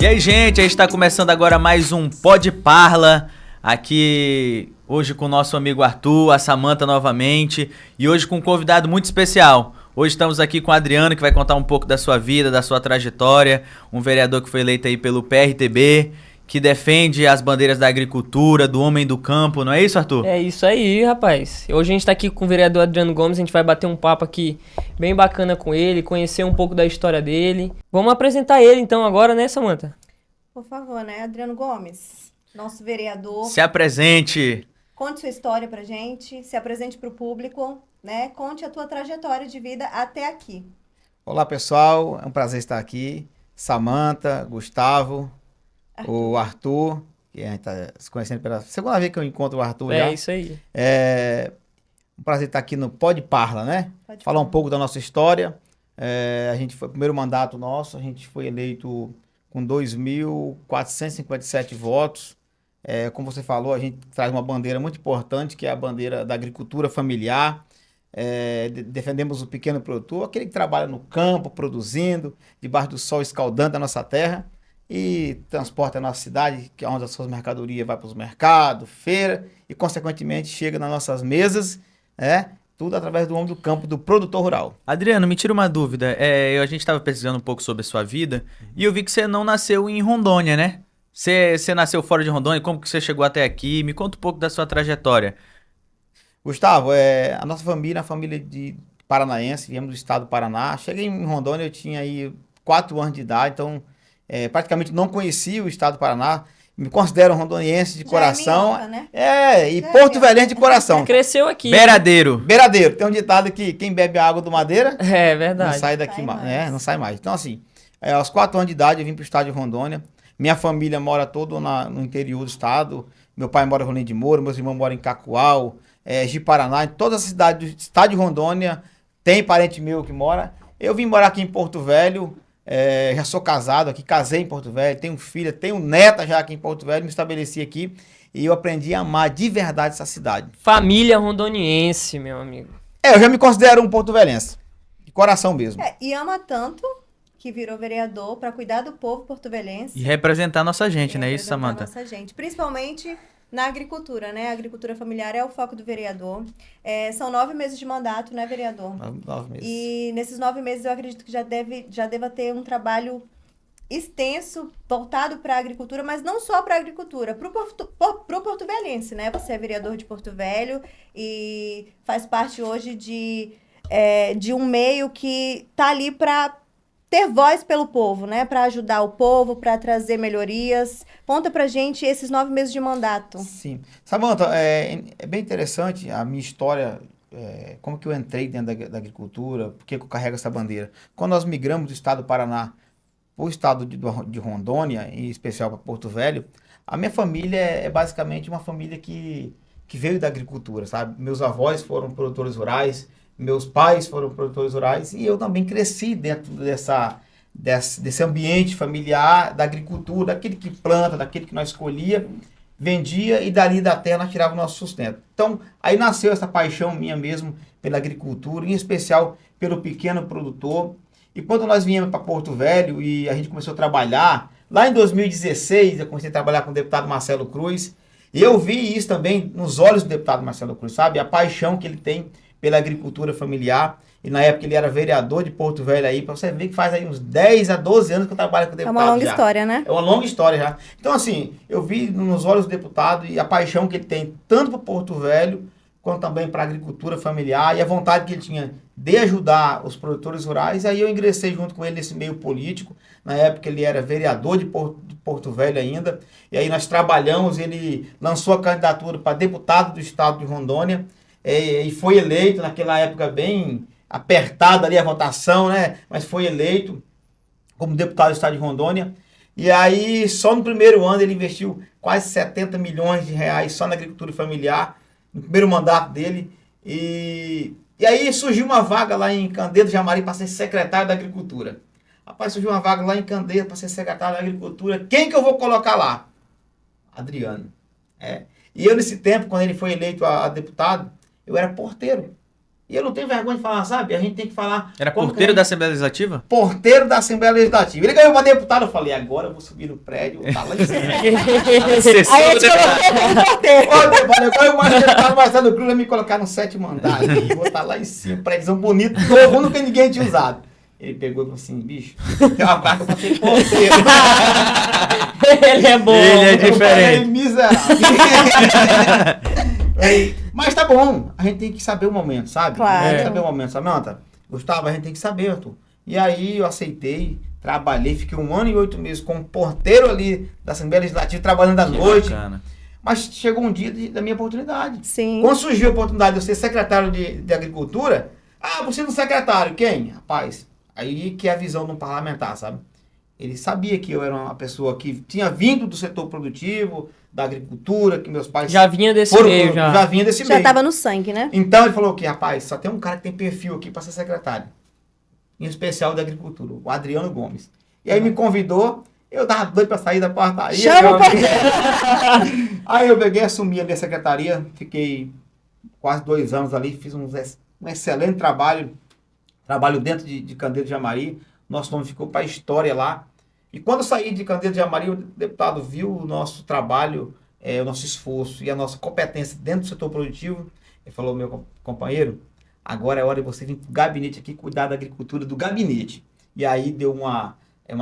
E aí, gente, a gente está começando agora mais um Pode Parla, aqui hoje com o nosso amigo Arthur, a Samantha novamente, e hoje com um convidado muito especial. Hoje estamos aqui com o Adriano, que vai contar um pouco da sua vida, da sua trajetória, um vereador que foi eleito aí pelo PRTB, que defende as bandeiras da agricultura, do homem do campo, não é isso, Arthur? É isso aí, rapaz. Hoje a gente tá aqui com o vereador Adriano Gomes, a gente vai bater um papo aqui bem bacana com ele, conhecer um pouco da história dele. Vamos apresentar ele então agora, né, Samantha? Por favor, né? Adriano Gomes, nosso vereador. Se apresente! Conte sua história pra gente, se apresente pro público, né? Conte a tua trajetória de vida até aqui. Olá, pessoal. É um prazer estar aqui. Samantha, Gustavo, o Arthur, que a gente está se conhecendo pela segunda vez que eu encontro o Arthur já. É isso aí. É um prazer estar aqui no Pode Parla, né? Pode Falar falar. um pouco da nossa história. A gente foi o primeiro mandato nosso, a gente foi eleito com 2.457 votos. Como você falou, a gente traz uma bandeira muito importante, que é a bandeira da agricultura familiar. Defendemos o pequeno produtor, aquele que trabalha no campo, produzindo, debaixo do sol escaldante da nossa terra, e transporta a nossa cidade, que é onde as suas mercadorias vai para os mercados, feira, e consequentemente chega nas nossas mesas, tudo através do homem do campo, do produtor rural. Adriano, me tira uma dúvida. A gente estava pesquisando um pouco sobre a sua vida e eu vi que você não nasceu em Rondônia, né? Você nasceu fora de Rondônia, como que você chegou até aqui? Me conta um pouco da sua trajetória. Gustavo, a nossa família, a família de paranaense, viemos do estado do Paraná. Cheguei em Rondônia, eu tinha aí 4 anos de idade, então praticamente não conhecia o estado do Paraná. Me considero rondoniense de coração. É minhoca, né? E Já é Porto minhoca. Velhense de coração. Cresceu aqui. Beiradeiro. Beiradeiro, tem um ditado que quem bebe a água do Madeira É não verdade. sai daqui Sai mais, mais. né? Não sai mais. Então, assim, aos 4 anos de idade eu vim para o estado de Rondônia. Minha família mora todo no interior do estado. Meu pai mora em Rolim de Moura, meus irmãos moram em Cacoal, Ji-Paraná, em todas as cidades do estado de Rondônia tem parente meu que mora. Eu vim morar aqui em Porto Velho, já sou casado aqui, casei em Porto Velho, tenho filha, tenho neta já aqui em Porto Velho, me estabeleci aqui e eu aprendi a amar de verdade essa cidade. Família rondoniense, meu amigo. Eu já me considero um porto-velhense, de coração mesmo. E ama tanto que virou vereador para cuidar do povo porto-velhense. E representar nossa gente, não é isso, representar Samantha? nossa gente, principalmente na agricultura, né? A agricultura familiar é o foco do vereador. São 9 meses de mandato, né, vereador? 9 meses. E nesses 9 meses eu acredito que já deva ter um trabalho extenso, voltado para a agricultura, mas não só para a agricultura, para o porto-velhense, né? Você é vereador de Porto Velho e faz parte hoje de um meio que tá ali para ter voz pelo povo, né? Para ajudar o povo, para trazer melhorias. Conta pra gente esses 9 meses de mandato. Sim. Samantha, é bem interessante a minha história, como que eu entrei dentro da agricultura, por que eu carrego essa bandeira. Quando nós migramos do estado do Paraná para o estado de Rondônia, em especial para Porto Velho, a minha família é basicamente uma família que veio da agricultura, sabe? Meus avós foram produtores rurais, meus pais foram produtores rurais e eu também cresci dentro desse ambiente familiar da agricultura, daquele que planta, daquele que nós escolhia, vendia e dali da terra nós tirávamos o nosso sustento. Então, aí nasceu essa paixão minha mesmo pela agricultura, em especial pelo pequeno produtor. E quando nós viemos para Porto Velho e a gente começou a trabalhar, lá em 2016 eu comecei a trabalhar com o deputado Marcelo Cruz, e eu vi isso também nos olhos do deputado Marcelo Cruz, sabe? A paixão que ele tem pela agricultura familiar, e na época ele era vereador de Porto Velho aí, para você ver que faz aí uns 10 a 12 anos que eu trabalho com o deputado. É uma longa já. história, né? É uma longa história já. Então assim, eu vi nos olhos do deputado e a paixão que ele tem tanto para Porto Velho, quanto também para a agricultura familiar, e a vontade que ele tinha de ajudar os produtores rurais. Aí eu ingressei junto com ele nesse meio político. Na época ele era vereador de Porto Velho ainda, e aí nós trabalhamos, ele lançou a candidatura para deputado do estado de Rondônia, e foi eleito naquela época bem apertada ali a votação, né? Mas foi eleito como deputado do estado de Rondônia. E aí, só no primeiro ano, ele investiu quase 70 milhões de reais só na agricultura familiar, no primeiro mandato dele. E aí surgiu uma vaga lá em Candedo Jamari para ser secretário da Agricultura. Rapaz, surgiu uma vaga lá em Candedo para ser secretário da Agricultura. Quem que eu vou colocar lá? Adriano. E eu, nesse tempo, quando ele foi eleito a deputado, eu era porteiro. E eu não tenho vergonha de falar, sabe? A gente tem que falar... Era como porteiro que da Assembleia Legislativa? porteiro da Assembleia Legislativa. Ele ganhou para deputado, eu falei, agora eu vou subir no prédio, vou estar lá em cima. Assessor Aí a do gente deputado. colocou como porteiro. Olha, eu falei, agora o mais deputado Marcelo Cruz vai me colocar no 7º andar aqui, vou estar lá em cima, prédio bonito, novo, nunca ninguém tinha usado. Ele pegou e falou assim, bicho, tem uma vaga para ser porteiro. Ele é bom. Ele é Eu falei, diferente. miserável. Mas tá bom, a gente tem que saber o momento, sabe? Claro. A gente tem que saber o momento, Samanta. Gustavo, a gente tem que saber, Arthur. E aí eu aceitei, trabalhei, fiquei 1 ano e 8 meses como porteiro ali da Assembleia Legislativa, trabalhando à Que noite. bacana. Mas chegou um dia da minha oportunidade. Sim. Quando surgiu a oportunidade de eu ser secretário de Agricultura, você não é secretário, quem? Rapaz, aí que é a visão de um parlamentar, sabe? Ele sabia que eu era uma pessoa que tinha vindo do setor produtivo, da agricultura, que meus pais Já vinha desse foram, meio, já. já vinha desse Já meio. tava no sangue, né? Então ele falou que, rapaz, só tem um cara que tem perfil aqui para ser secretário. Em especial da agricultura, o Adriano Gomes. E aí me convidou, eu tava doido para sair da portaria. Chama o Aí eu peguei, assumi ali a secretaria, fiquei quase 2 anos ali, fiz um excelente trabalho dentro de Candeeiro de Jamari. Nosso nome ficou para a história lá. E quando eu saí de Candeeiro de Jamari, o deputado viu o nosso trabalho, o nosso esforço e a nossa competência dentro do setor produtivo. Ele falou, meu companheiro, agora é hora de você vir para o gabinete aqui cuidar da agricultura do gabinete. E aí deu uma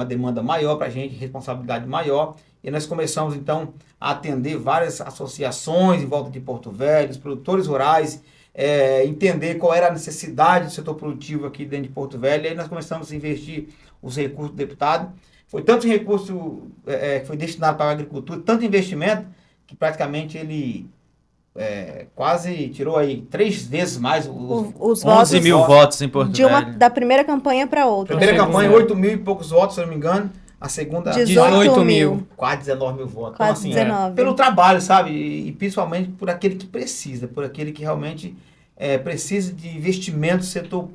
demanda maior para a gente, responsabilidade maior. E nós começamos, então, a atender várias associações em volta de Porto Velho, os produtores rurais, entender qual era a necessidade do setor produtivo aqui dentro de Porto Velho. E aí nós começamos a investir os recursos do deputado. Foi tanto recurso que foi destinado para a agricultura, tanto investimento, que praticamente ele quase tirou aí 3 vezes mais Os 11 votos mil votos em Porto Velho. da primeira campanha para outra. Primeira Segunda. campanha, 8 mil e poucos votos, se eu não me engano. A segunda, 18 mil. quase 19 mil votos. Quase Então, 19. pelo trabalho, sabe? E principalmente por aquele que precisa, por aquele que realmente precisa de investimento no setor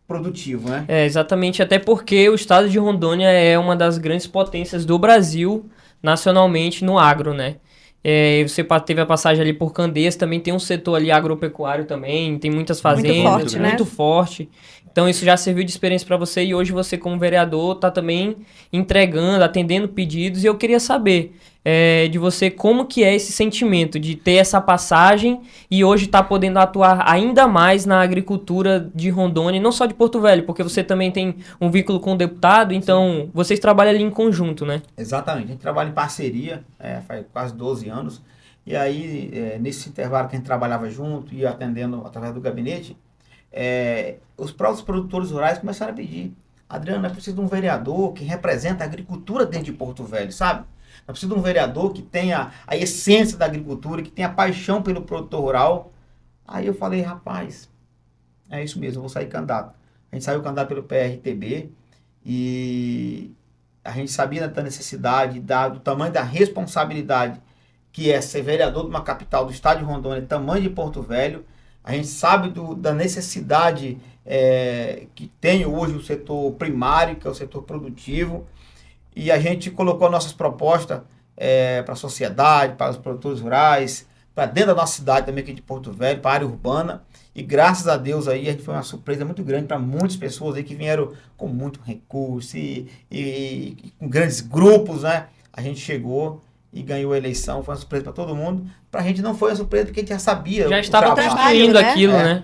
produtivo, né? Exatamente, até porque o estado de Rondônia é uma das grandes potências do Brasil nacionalmente no agro, né? Você teve a passagem ali por Candeias, também tem um setor ali agropecuário também, tem muitas fazendas, forte, né? muito forte. Então isso já serviu de experiência para você e hoje você como vereador está também entregando, atendendo pedidos e eu queria saber de você como que é esse sentimento de ter essa passagem e hoje estar podendo atuar ainda mais na agricultura de Rondônia, e não só de Porto Velho, porque você também tem um vínculo com o deputado, então vocês trabalham ali em conjunto, né? Exatamente, a gente trabalha em parceria, faz quase 12 anos, e aí nesse intervalo que a gente trabalhava junto e atendendo através do gabinete, os próprios produtores rurais começaram a pedir, Adriano, é preciso de um vereador que representa a agricultura dentro de Porto Velho, sabe? É preciso de um vereador que tenha a essência da agricultura, que tenha paixão pelo produtor rural. Aí eu falei, rapaz, é isso mesmo, eu vou sair candidato. A gente saiu candidato pelo PRTB e a gente sabia da necessidade, do tamanho da responsabilidade que é ser vereador de uma capital do estado de Rondônia, tamanho de Porto Velho. A gente sabe da necessidade que tem hoje o setor primário, que é o setor produtivo. E a gente colocou nossas propostas para a sociedade, para os produtores rurais, para dentro da nossa cidade também, aqui de Porto Velho, para a área urbana. E graças a Deus aí, a gente foi uma surpresa muito grande para muitas pessoas aí que vieram com muito recurso e com grandes grupos, né? A gente chegou e ganhou a eleição, foi uma surpresa para todo mundo. Para a gente não foi uma surpresa porque a gente já sabia. Já o estava trabalho. construindo né? aquilo, né?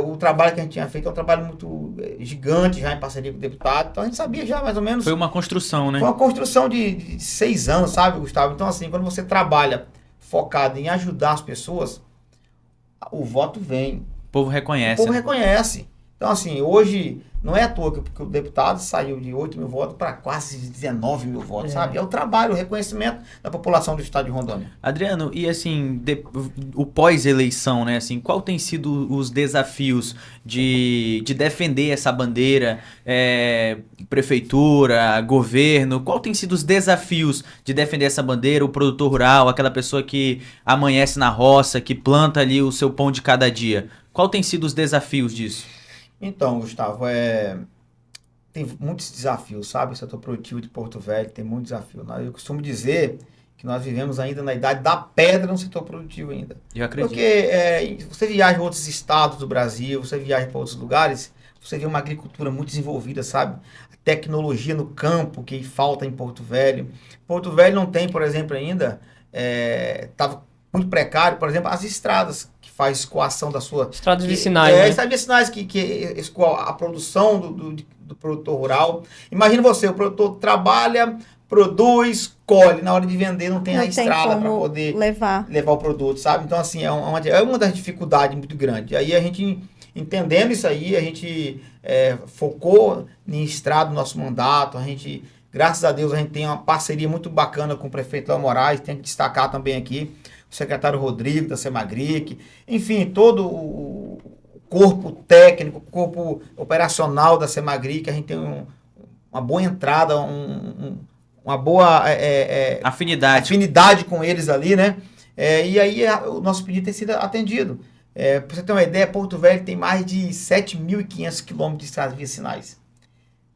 O trabalho que a gente tinha feito é um trabalho muito gigante, já em parceria com o deputado. Então a gente sabia já mais ou menos. Foi uma construção, né? Foi uma construção de 6 anos, sabe, Gustavo? Então, assim, quando você trabalha focado em ajudar as pessoas, o voto vem. O povo O reconhece. povo né? reconhece. Então, assim, hoje não é à toa que o deputado saiu de 8 mil votos para quase 19 mil votos, sabe? É o trabalho, o reconhecimento da população do estado de Rondônia. Adriano, e assim, o pós-eleição, né? Assim, qual tem sido os desafios de defender essa bandeira, prefeitura, governo? Qual tem sido os desafios de defender essa bandeira, o produtor rural, aquela pessoa que amanhece na roça, que planta ali o seu pão de cada dia? Qual tem sido os desafios disso? Então, Gustavo, tem muitos desafios, sabe? O setor produtivo de Porto Velho tem muito desafio. Eu costumo dizer que nós vivemos ainda na idade da pedra no setor produtivo ainda. Eu acredito. Porque você viaja em outros estados do Brasil, você viaja para outros lugares, você vê uma agricultura muito desenvolvida, sabe? A tecnologia no campo que falta em Porto Velho. Porto Velho não tem, por exemplo, ainda, estava muito precário, por exemplo, as estradas que faz escoação da sua... Estradas vicinais, né? Estradas vicinais que escoa a produção do produtor rural. Imagina você, o produtor trabalha, produz, colhe, na hora de vender não tem a estrada para poder levar o produto, sabe? Então, assim, é uma das dificuldades muito grandes. Aí a gente, entendendo isso aí, a gente focou em estrada no nosso mandato, a gente, graças a Deus, a gente tem uma parceria muito bacana com o prefeito Léo Moraes, tem que destacar também aqui o secretário Rodrigo da Semagric, enfim, todo o corpo técnico, o corpo operacional da Semagric, a gente tem uma boa entrada, uma boa afinidade com eles ali, né? E aí o nosso pedido tem sido atendido. Para você ter uma ideia, Porto Velho tem mais de 7.500 quilômetros de estradas vicinais.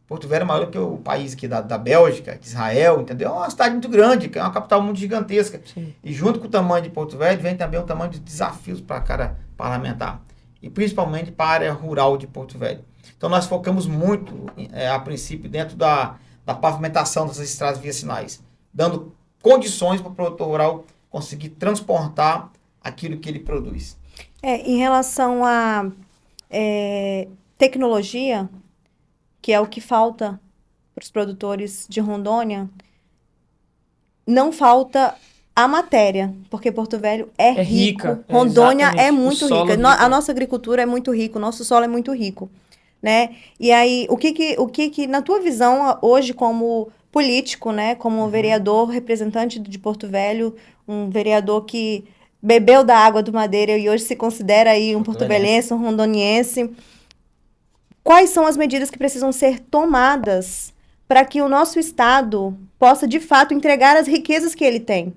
Porto Velho é maior que o país aqui da Bélgica, de Israel, entendeu? É uma cidade muito grande, é uma capital muito gigantesca. Sim. E junto com o tamanho de Porto Velho, vem também o tamanho de desafios para cada parlamentar. E principalmente para a área rural de Porto Velho. Então nós focamos muito, a princípio, dentro da pavimentação dessas estradas vicinais, dando condições para o produtor rural conseguir transportar aquilo que ele produz. Em relação à tecnologia, que é o que falta para os produtores de Rondônia, não falta a matéria, porque Porto Velho é rico. Rica. Rondônia é muito rica. É A nossa agricultura é muito rica, o nosso solo é muito rico, né? E aí, o que na tua visão hoje como político, né, como vereador, representante de Porto Velho, um vereador que bebeu da água do Madeira e hoje se considera aí um porto-velhense, um rondoniense, quais são as medidas que precisam ser tomadas para que o nosso estado possa, de fato, entregar as riquezas que ele tem?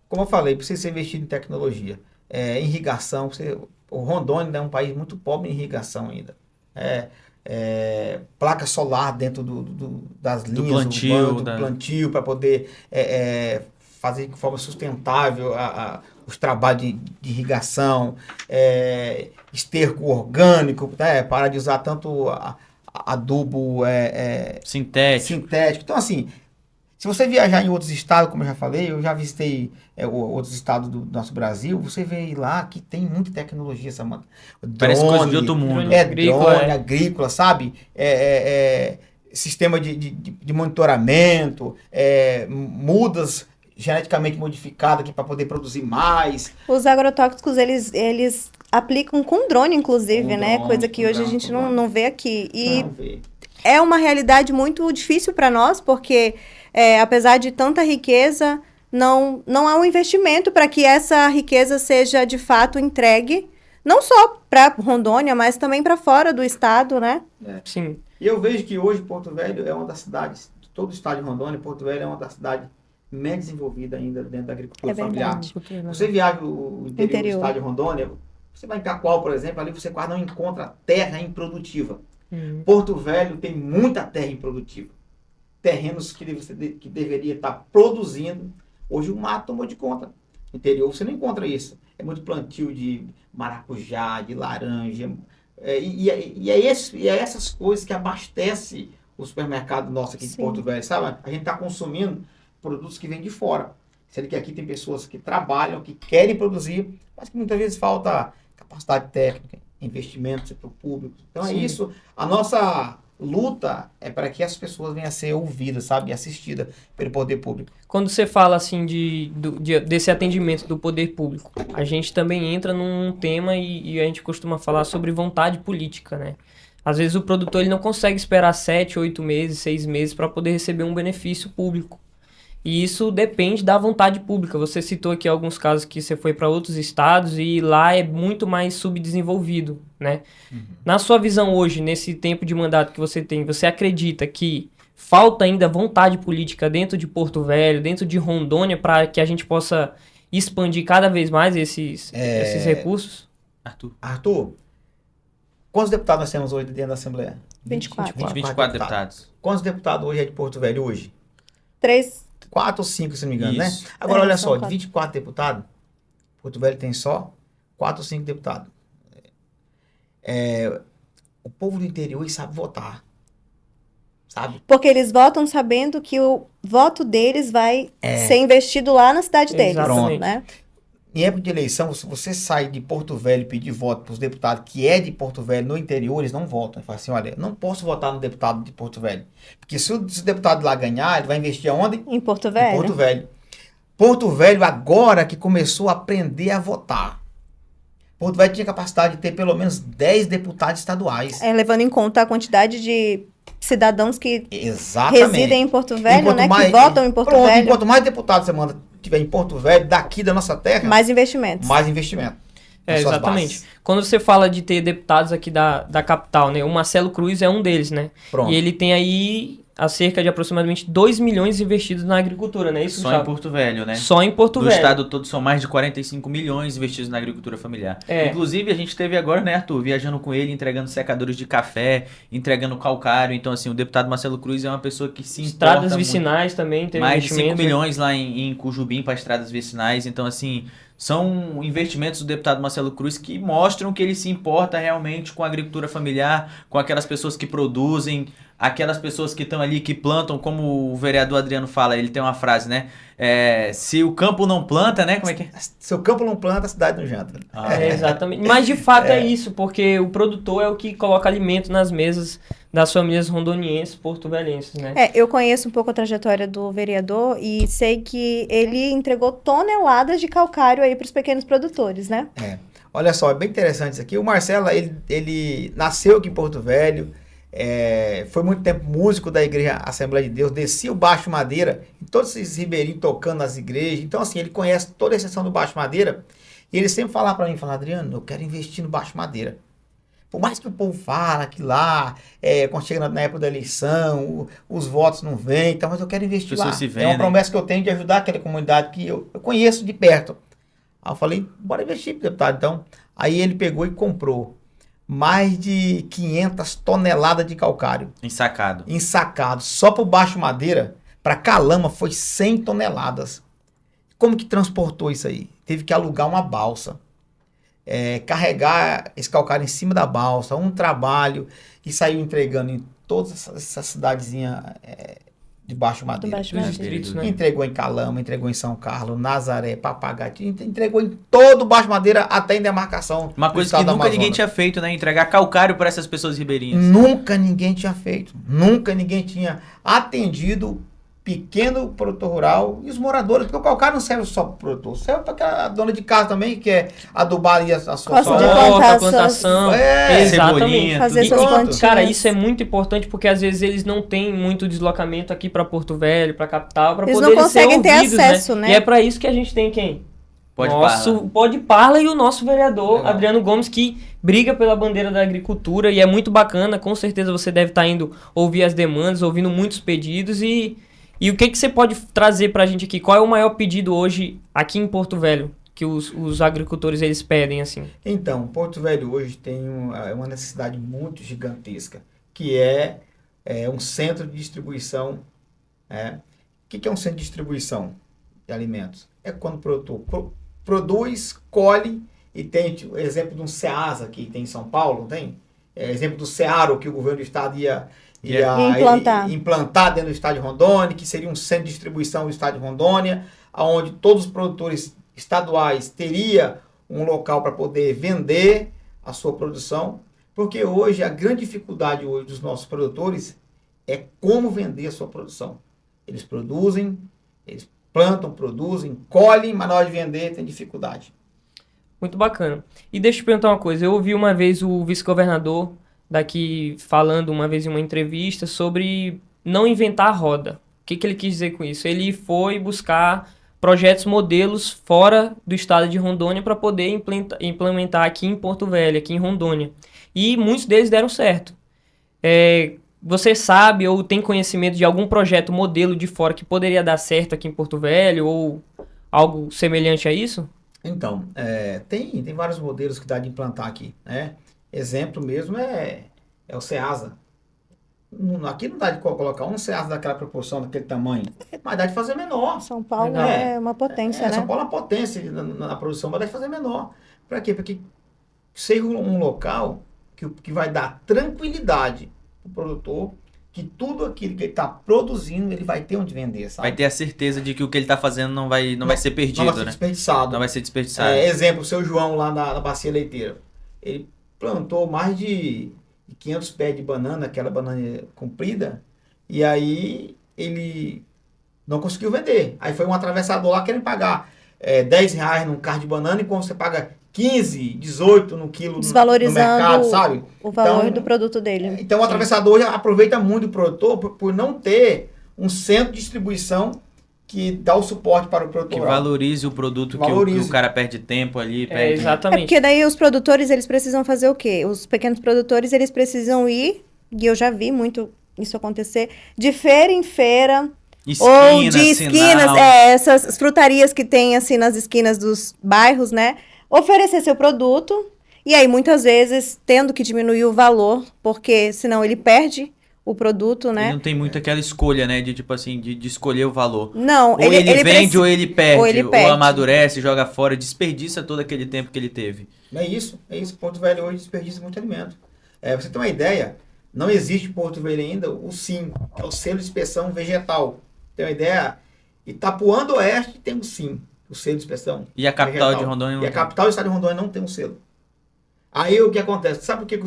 Como eu falei, precisa ser investido em tecnologia, irrigação. O Rondônia é um país muito pobre em irrigação ainda. Placa solar dentro das linhas do plantio para poder fazer de forma sustentável os trabalhos de irrigação, esterco orgânico, parar de usar tanto adubo sintético. Então, assim, se você viajar em outros estados, como eu já falei, eu já visitei outros estados do nosso Brasil, você vê lá que tem muita tecnologia, Samanta. Parece coisa de outro mundo. Drone agrícola, sabe? Sistema de monitoramento, mudas geneticamente modificadas para poder produzir mais. Os agrotóxicos, eles aplicam com drone, inclusive, né? Coisa que hoje a gente não vê aqui. E é uma realidade muito difícil para nós, porque apesar de tanta riqueza, não há um investimento para que essa riqueza seja de fato entregue, não só para Rondônia, mas também para fora do estado, né? Sim. E eu vejo que hoje Porto Velho é uma das cidades, de todo o estado de Rondônia, Porto Velho é uma das cidades menos desenvolvidas ainda dentro da agricultura familiar. Você viaja o interior do estado de Rondônia, você vai em Cacoal, por exemplo, ali você quase não encontra terra improdutiva. Porto Velho tem muita terra improdutiva. Terrenos que deveria estar produzindo, hoje o mato tomou de conta. No interior você não encontra isso. É muito plantio de maracujá, de laranja. E é essas coisas que abastecem o supermercado nosso aqui de Porto Velho, sabe? A gente está consumindo produtos que vêm de fora. Sendo que aqui tem pessoas que trabalham, que querem produzir, mas que muitas vezes falta capacidade técnica, investimento no setor público. Então é isso. A nossa luta é para que as pessoas venham a ser ouvidas, sabe? E assistidas pelo poder público. Quando você fala assim desse atendimento do poder público, a gente também entra num tema e a gente costuma falar sobre vontade política, né? Às vezes o produtor ele não consegue esperar 7, 8 meses, 6 meses para poder receber um benefício público. E isso depende da vontade pública. Você citou aqui alguns casos que você foi para outros estados e lá é muito mais subdesenvolvido, né? Na sua visão hoje, nesse tempo de mandato que você tem, você acredita que falta ainda vontade política dentro de Porto Velho, dentro de Rondônia, para que a gente possa expandir cada vez mais esses recursos? Arthur, quantos deputados nós temos hoje dentro da Assembleia? 24 24 deputados. Quantos deputados hoje é de Porto Velho hoje? 3 4 ou 5, se não me engano, Isso. né? Agora, olha são só, de 4. 24 deputados, Porto Velho tem só 4 ou 5 deputados. O povo do interior sabe votar, sabe? Porque eles votam sabendo que o voto deles vai É. ser investido lá na cidade deles, Exatamente. né? Em época de eleição, se você sair de Porto Velho e pedir voto para os deputados que é de Porto Velho no interior, eles não votam. Eles falam assim, olha, não posso votar no deputado de Porto Velho. Porque se o deputado lá ganhar, ele vai investir aonde? Em Porto Em Velho. Porto Velho. Porto Velho agora que começou a aprender a votar. Porto Velho tinha capacidade de ter pelo menos 10 deputados estaduais. Levando em conta a quantidade de cidadãos que Exatamente. residem em Porto Velho, Enquanto né? mais- Que votam em Porto Pronto, Velho. Quanto mais deputados você tiver em Porto Velho, daqui da nossa terra, Mais investimentos. mais investimento. nas suas Exatamente. bases. Quando você fala de ter deputados aqui da capital, né? O Marcelo Cruz é um deles, né? Pronto. E ele tem aí a cerca de aproximadamente 2 milhões investidos na agricultura, né? Isso, Só em Porto Velho, né? Só em Porto Do Velho. estado todo são mais de 45 milhões investidos na agricultura familiar. É. Inclusive, a gente teve agora, né, Arthur, viajando com ele, entregando secadores de café, entregando calcário. Então, assim, o deputado Marcelo Cruz é uma pessoa que se importa Estradas muito. vicinais também teve Mais de 5 investimento. milhões lá em Cujubim para estradas vicinais. Então, assim, são investimentos do deputado Marcelo Cruz que mostram que ele se importa realmente com a agricultura familiar, com aquelas pessoas que produzem, aquelas pessoas que estão ali, que plantam, como o vereador Adriano fala, ele tem uma frase, né? Se o campo não planta, né? Como é que é? Se o campo não planta, a cidade não janta. Exatamente. Mas de fato é isso, porque o produtor é o que coloca alimento nas mesas das famílias rondonienses, porto-velhenses, né? Eu conheço um pouco a trajetória do vereador e sei que ele entregou toneladas de calcário aí para os pequenos produtores, né? Olha só, é bem interessante isso aqui. O Marcelo, ele nasceu aqui em Porto Velho, foi muito tempo músico da Igreja Assembleia de Deus, descia o Baixo Madeira, e todos esses ribeirinhos tocando nas igrejas. Então, assim, ele conhece toda a exceção do Baixo Madeira, e ele sempre falava para mim, Adriano, eu quero investir no Baixo Madeira. Por mais que o povo fala que lá, quando chega na época da eleição, os votos não vêm, então, mas eu quero investir As lá. pessoas se É vendem. uma promessa que eu tenho de ajudar aquela comunidade que eu conheço de perto. Aí eu falei, bora investir, deputado. Então, aí ele pegou e comprou mais de 500 toneladas de calcário Ensacado. ensacado. Só para o Baixo Madeira, para Calama, foi 100 toneladas. Como que transportou isso aí? Teve que alugar uma balsa. Carregar esse calcário em cima da balsa, um trabalho, e saiu entregando em todas essas cidadezinhas de Baixo Madeira. Baixo Dos Madeira. distritos, né? Entregou em Calama, entregou em São Carlos, Nazaré, Papagaio, entregou em todo o Baixo Madeira até em demarcação. Uma do coisa estado que do nunca ninguém Amazonas. tinha feito, né? Entregar calcário para essas pessoas ribeirinhas. Nunca ninguém tinha feito. Nunca ninguém tinha atendido pequeno produtor rural e os moradores, porque o calcário não serve só para o produtor, serve para aquela dona de casa também, que quer adubar ali a sua Gosta de soja. plantar a plantação. É, Exatamente. cebolinha, Fazer tudo. suas Pronto. plantinhas. Cara, isso é muito importante porque às vezes eles não têm muito deslocamento aqui pra Porto Velho, pra capital, pra Eles poder não conseguem ser ter ouvidos, acesso, né? E é pra isso que a gente tem quem? Pode Nosso Pode Parla e o nosso vereador Legal. Adriano Gomes, que briga pela bandeira da agricultura e é muito bacana. Com certeza você deve estar indo ouvir as demandas, ouvindo muitos pedidos e o que você pode trazer pra gente aqui? Qual é o maior pedido hoje aqui em Porto Velho que os agricultores eles pedem assim? Então, Porto Velho hoje tem uma necessidade muito gigantesca, que é um centro de distribuição. O que é um centro de distribuição de alimentos? É quando o produtor produz, colhe, e tem o exemplo de um Ceasa que tem em São Paulo, não tem? Exemplo do Cearo, que o governo do estado ia implantar dentro do estado de Rondônia, que seria um centro de distribuição do estado de Rondônia, onde todos os produtores estaduais teriam um local para poder vender a sua produção, porque hoje a grande dificuldade hoje dos nossos produtores é como vender a sua produção. Eles produzem, eles plantam, produzem, colhem, mas na hora de vender tem dificuldade. Muito bacana. E deixa eu te perguntar uma coisa. Eu ouvi uma vez o vice-governador daqui falando uma vez em uma entrevista sobre não inventar a roda. O que ele quis dizer com isso? Ele foi buscar projetos modelos fora do estado de Rondônia para poder implementar aqui em Porto Velho, aqui em Rondônia. E muitos deles deram certo. Você sabe ou tem conhecimento de algum projeto modelo de fora que poderia dar certo aqui em Porto Velho ou algo semelhante a isso? Então, tem vários modelos que dá de implantar aqui, né? Exemplo mesmo é o Ceasa. Aqui não dá de colocar um cesto daquela proporção, daquele tamanho, mas dá de fazer menor. São Paulo Legal. é uma potência, né? São Paulo é uma potência na produção, mas dá de fazer menor. Para quê? Porque seja um local que vai dar tranquilidade para o produtor, que tudo aquilo que ele está produzindo, ele vai ter onde vender, sabe? Vai ter a certeza de que o que ele tá fazendo não vai ser perdido, Não vai ser né? desperdiçado. Não vai ser desperdiçado. Exemplo, o seu João lá na bacia leiteira. Ele plantou mais de 500 pés de banana, aquela banana comprida, e aí ele não conseguiu vender. Aí foi um atravessador lá querendo pagar R$10 num carro de banana, enquanto você paga 15, 18 no quilo no Desvalorizando mercado, sabe? o valor Então, do produto dele. Então o atravessador já aproveita muito o produtor por não ter um centro de distribuição que dá o suporte para o produtor. Que valorize o produto, que o cara perde tempo ali. Perde... Exatamente. Porque daí os produtores, eles precisam fazer o quê? Os pequenos produtores, eles precisam ir, e eu já vi muito isso acontecer, de feira em feira, ou de esquinas, essas frutarias que tem assim nas esquinas dos bairros, né? Oferecer seu produto, e aí muitas vezes tendo que diminuir o valor, porque senão ele perde o produto, né? Ele não tem muito aquela escolha, né? De tipo assim, de escolher o valor. Não, Ou ele vende ou ele perde. Ou perde. amadurece, joga fora, desperdiça todo aquele tempo que ele teve. É isso. Porto Velho hoje desperdiça muito alimento. Você tem uma ideia, não existe em Porto Velho ainda o SIM, que é o selo de inspeção vegetal. Tem uma ideia? Itapuã do Oeste tem o SIM, o selo de inspeção E a capital vegetal. de Rondônia não E a capital do estado de Rondônia não tem um selo. Aí o que acontece? Sabe por que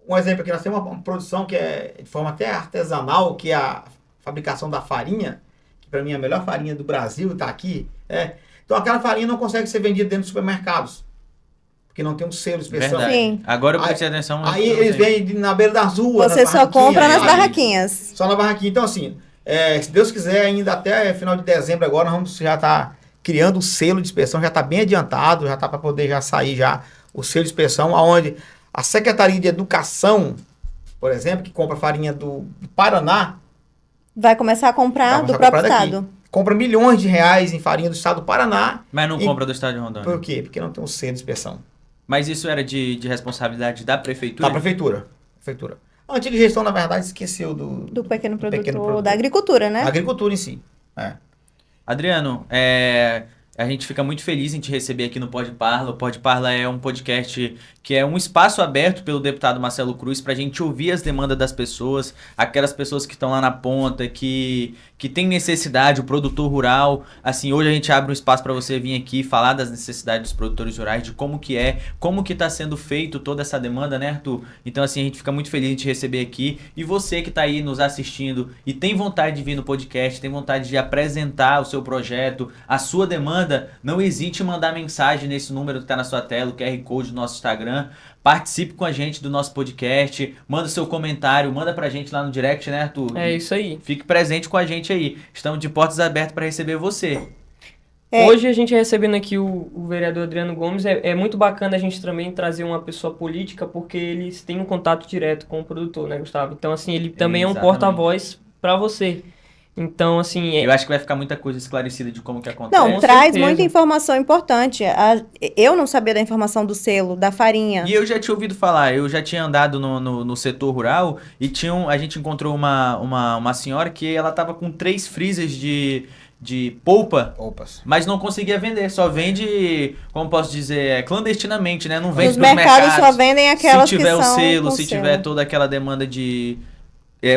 um exemplo aqui, nós temos uma produção que é de forma até artesanal, que é a fabricação da farinha, que para mim é a melhor farinha do Brasil, está aqui. Então aquela farinha não consegue ser vendida dentro dos supermercados, porque não tem um selo de inspeção. Verdade. Sim. Agora eu prestei atenção. Aí eles vendem na beira das ruas. Você nas só compra nas barraquinhas. barraquinhas. Só na barraquinha. Então assim, se Deus quiser, ainda até final de dezembro agora, nós vamos já estar criando o selo de inspeção, já está bem adiantado, já está para poder já sair já o selo de inspeção, aonde a Secretaria de Educação, por exemplo, que compra farinha do Paraná, Vai começar a comprar do próprio estado. Compra milhões de reais em farinha do estado do Paraná. Mas não compra do estado de Rondônia. Por quê? Porque não tem um selo de inspeção. Mas isso era de responsabilidade da prefeitura? Da prefeitura. A antiga gestão, na verdade, esqueceu Do pequeno produtor, da agricultura, né? A agricultura em si. Adriano, a gente fica muito feliz em te receber aqui no Pode Parla. O Pode Parla é um podcast que é um espaço aberto pelo deputado Marcelo Cruz para a gente ouvir as demandas das pessoas, aquelas pessoas que estão lá na ponta, que tem necessidade, o produtor rural. Assim, hoje a gente abre um espaço para você vir aqui falar das necessidades dos produtores rurais, de como que está sendo feito toda essa demanda, né, Arthur? Então, assim, a gente fica muito feliz em te receber aqui. E você que está aí nos assistindo e tem vontade de vir no podcast, tem vontade de apresentar o seu projeto, a sua demanda, não hesite em mandar mensagem nesse número que está na sua tela, o QR Code do nosso Instagram. Participe com a gente do nosso podcast, manda seu comentário, manda pra gente lá no direct, né, Arthur? É isso aí. Fique presente com a gente aí. Estamos de portas abertas para receber você. Hoje a gente recebendo aqui o vereador Adriano Gomes, é muito bacana a gente também trazer uma pessoa política, porque eles têm um contato direto com o produtor, né, Gustavo? Então, assim, ele também é um porta-voz para você. Então, assim... Eu acho que vai ficar muita coisa esclarecida de como que acontece. Não, traz muita informação importante. Eu não sabia da informação do selo, da farinha. E eu já tinha ouvido falar, eu já tinha andado no setor rural e a gente encontrou uma senhora que ela tava com 3 freezers de polpa, mas não conseguia vender, só vende, como posso dizer, clandestinamente, né? Não vende nos nos mercados só vendem aquelas se tiver que o são selo, com se tiver toda aquela demanda de...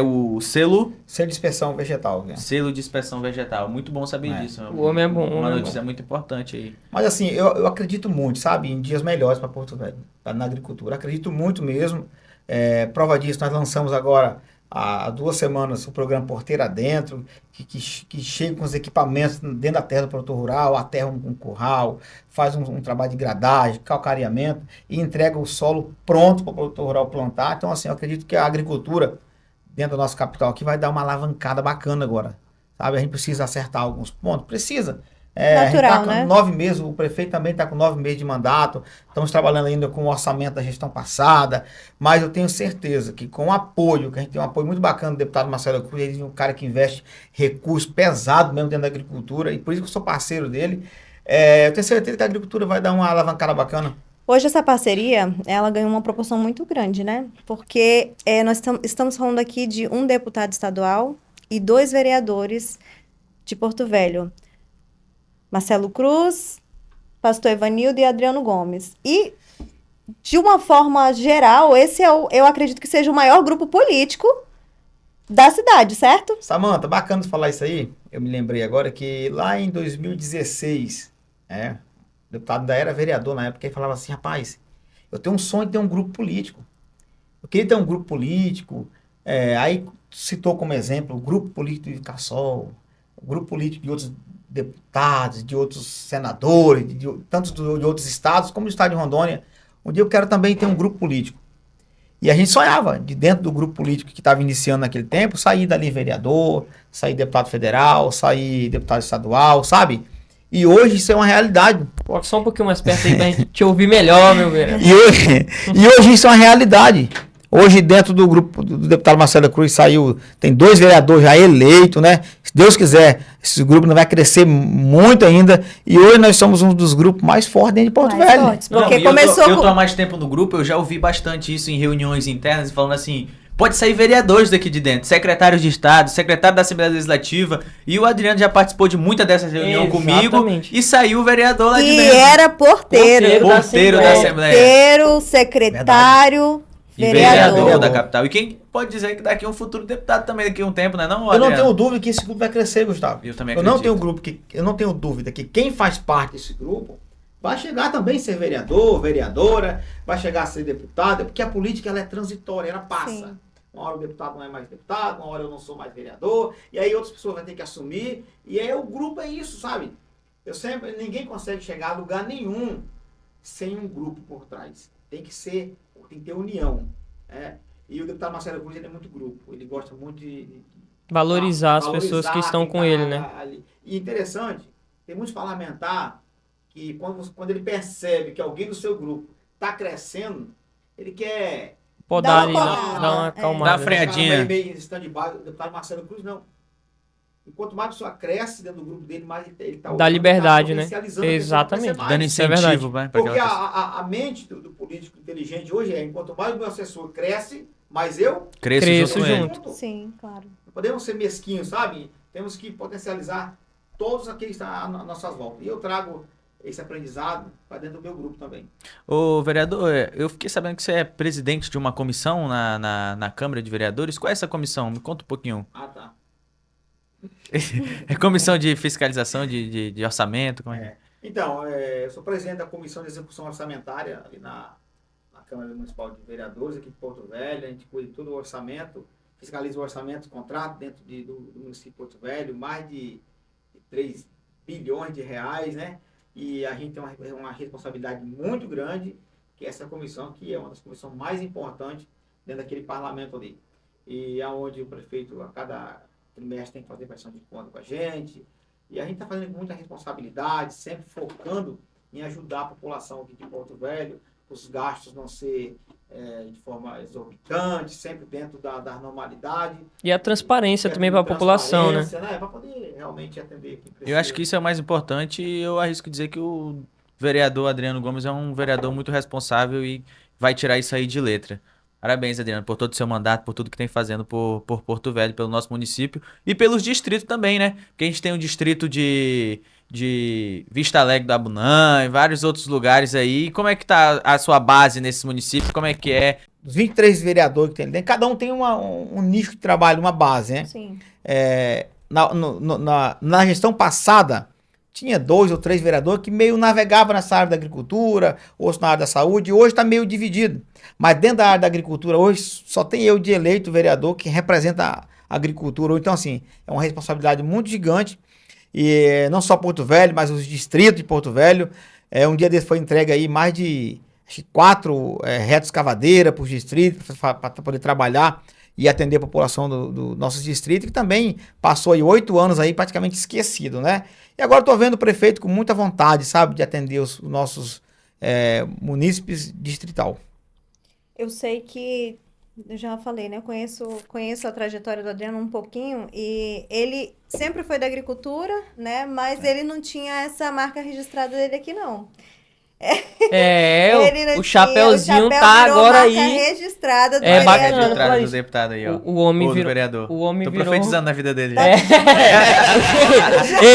o selo... Selo de inspeção vegetal. Né? Selo de inspeção vegetal. Muito bom saber disso. O homem é bom. Uma notícia muito importante aí. Mas assim, eu acredito muito, sabe? Em dias melhores para Porto Velho, na agricultura. Acredito muito mesmo. Prova disso, nós lançamos agora, há 2 semanas, o programa Porteira Dentro, que chega com os equipamentos dentro da terra do produtor rural, aterra um curral, faz um trabalho de gradagem, calcareamento e entrega o solo pronto para o produtor rural plantar. Então, assim, eu acredito que a agricultura dentro da nossa capital aqui vai dar uma alavancada bacana agora, sabe? A gente precisa acertar alguns pontos, precisa. Natural, a gente tá com 9 meses, o prefeito também está com 9 meses de mandato, estamos trabalhando ainda com o orçamento da gestão passada, mas eu tenho certeza que com o apoio, que a gente tem um apoio muito bacana do deputado Marcelo Cruz, ele é um cara que investe recursos pesados mesmo dentro da agricultura, e por isso que eu sou parceiro dele, eu tenho certeza que a agricultura vai dar uma alavancada bacana. Hoje essa parceria, ela ganhou uma proporção muito grande, né? Porque nós estamos falando aqui de um deputado estadual e 2 vereadores de Porto Velho. Marcelo Cruz, Pastor Evanildo e Adriano Gomes. E, de uma forma geral, esse eu acredito que seja o maior grupo político da cidade, certo? Samanta, bacana de falar isso aí. Eu me lembrei agora que lá em 2016, o deputado ainda era vereador na época, e falava assim, rapaz, eu tenho um sonho de ter um grupo político. Eu queria ter um grupo político. Aí citou como exemplo o grupo político de Cassol, o grupo político de outros deputados, de outros senadores, tanto de outros estados, como do estado de Rondônia. Um dia eu quero também ter um grupo político. E a gente sonhava, de dentro do grupo político que estava iniciando naquele tempo, sair dali vereador, sair deputado federal, sair deputado estadual, sabe? E hoje isso é uma realidade. Coloca só um pouquinho mais perto aí pra gente te ouvir melhor, meu velho. E hoje isso é uma realidade. Hoje, dentro do grupo do deputado Marcelo Cruz, tem 2 vereadores já eleitos, né? Se Deus quiser, esse grupo não vai crescer muito ainda. E hoje nós somos um dos grupos mais fortes dentro de Porto Velho. Fortes, porque começou eu tô há mais tempo no grupo, eu já ouvi bastante isso em reuniões internas, falando assim, pode sair vereadores daqui de dentro, secretários de Estado, secretário da Assembleia Legislativa, e o Adriano já participou de muita dessas reuniões comigo, e saiu o vereador lá de dentro. E era porteiro. Porteiro da Assembleia. Porteiro, secretário... E vereador da capital. E quem pode dizer que daqui a um futuro deputado também, daqui a um tempo, né? Não, eu não tenho dúvida que esse grupo vai crescer, Gustavo. Eu também acredito. acredito. Eu não tenho dúvida que quem faz parte desse grupo vai chegar também a ser vereador, vereadora, vai chegar a ser deputado, porque a política ela é transitória, ela passa. Sim. Uma hora o deputado não é mais deputado, uma hora eu não sou mais vereador, e aí outras pessoas vão ter que assumir, e aí o grupo é isso, sabe? Ninguém consegue chegar a lugar nenhum sem um grupo por trás. Tem que ter união. E o deputado Marcelo Cruz ele é muito grupo, ele gosta muito de valorizar as pessoas que estão com ele, né? Ali. E interessante, tem muitos parlamentares que quando ele percebe que alguém do seu grupo está crescendo, ele quer podar ali, dar uma acalmada. Dar uma freadinha. Meio stand-by, o deputado Marcelo Cruz não. Enquanto mais a pessoa cresce dentro do grupo dele, mais ele está... Dá liberdade, né? Exatamente. Dando incentivo, né? Porque a mente do político inteligente hoje enquanto mais o meu assessor cresce, mais eu... Cresço junto. Sim, claro. Não podemos ser mesquinhos, sabe? Temos que potencializar todos aqueles que estão às nossas voltas. E eu trago esse aprendizado para dentro do meu grupo também. Ô, vereador, eu fiquei sabendo que você é presidente de uma comissão na Câmara de Vereadores. Qual é essa comissão? Me conta um pouquinho. Ah, tá. É comissão de fiscalização de orçamento? Como é? Então, eu sou presidente da Comissão de Execução Orçamentária ali na Câmara Municipal de Vereadores, aqui de Porto Velho. A gente cuida de todo o orçamento, fiscaliza o orçamento, contrato dentro do município de Porto Velho, mais de 3 bilhões de reais, né? E a gente tem uma responsabilidade muito grande, que é essa comissão, que é uma das comissões mais importantes dentro daquele parlamento ali. E aonde o prefeito, a cada trimestre, tem que fazer prestação de conta com a gente. E a gente está fazendo com muita responsabilidade, sempre focando em ajudar a população aqui de Porto Velho, os gastos não ser de forma exorbitante, sempre dentro da normalidade. E a transparência também para a população, né? Para poder realmente atender quem precisa. Eu acho que isso é o mais importante e eu arrisco dizer que o vereador Adriano Gomes é um vereador muito responsável e vai tirar isso aí de letra. Parabéns, Adriano, por todo o seu mandato, por tudo que tem fazendo por Porto Velho, pelo nosso município e pelos distritos também, né? Porque a gente tem o distrito de Vista Alegre do Abunã e vários outros lugares aí. Como é que tá a sua base nesse município? Como é que é? Os 23 vereadores que tem, cada um tem um nicho de trabalho, uma base, né? Sim. Na gestão passada, tinha 2 ou 3 vereadores que meio navegavam nessa área da agricultura, outros na área da saúde, e hoje está meio dividido. Mas dentro da área da agricultura, hoje só tem eu de eleito vereador que representa a agricultura. Então, assim, é uma responsabilidade muito gigante. E não só Porto Velho, mas os distritos de Porto Velho. Um dia desse foi entregue aí mais de 4 retos escavadeira para os distritos, para poder trabalhar e atender a população do nossos distritos, que também passou aí 8 anos aí praticamente esquecido, né? E agora estou vendo o prefeito com muita vontade, sabe, de atender os nossos munícipes distrital. Eu sei que, eu já falei, né? Eu conheço a trajetória do Adriano um pouquinho e ele sempre foi da agricultura, né? Mas ele não tinha essa marca registrada dele aqui, não. Ele não o tinha, chapeuzinho o chapéu tá virou agora marca aí. registrada do É vereador. bacana, registrado falar do isso. deputado aí, ó. O homem Ou do virou. vereador. O homem Tô virou. profetizando na vida dele. Ei,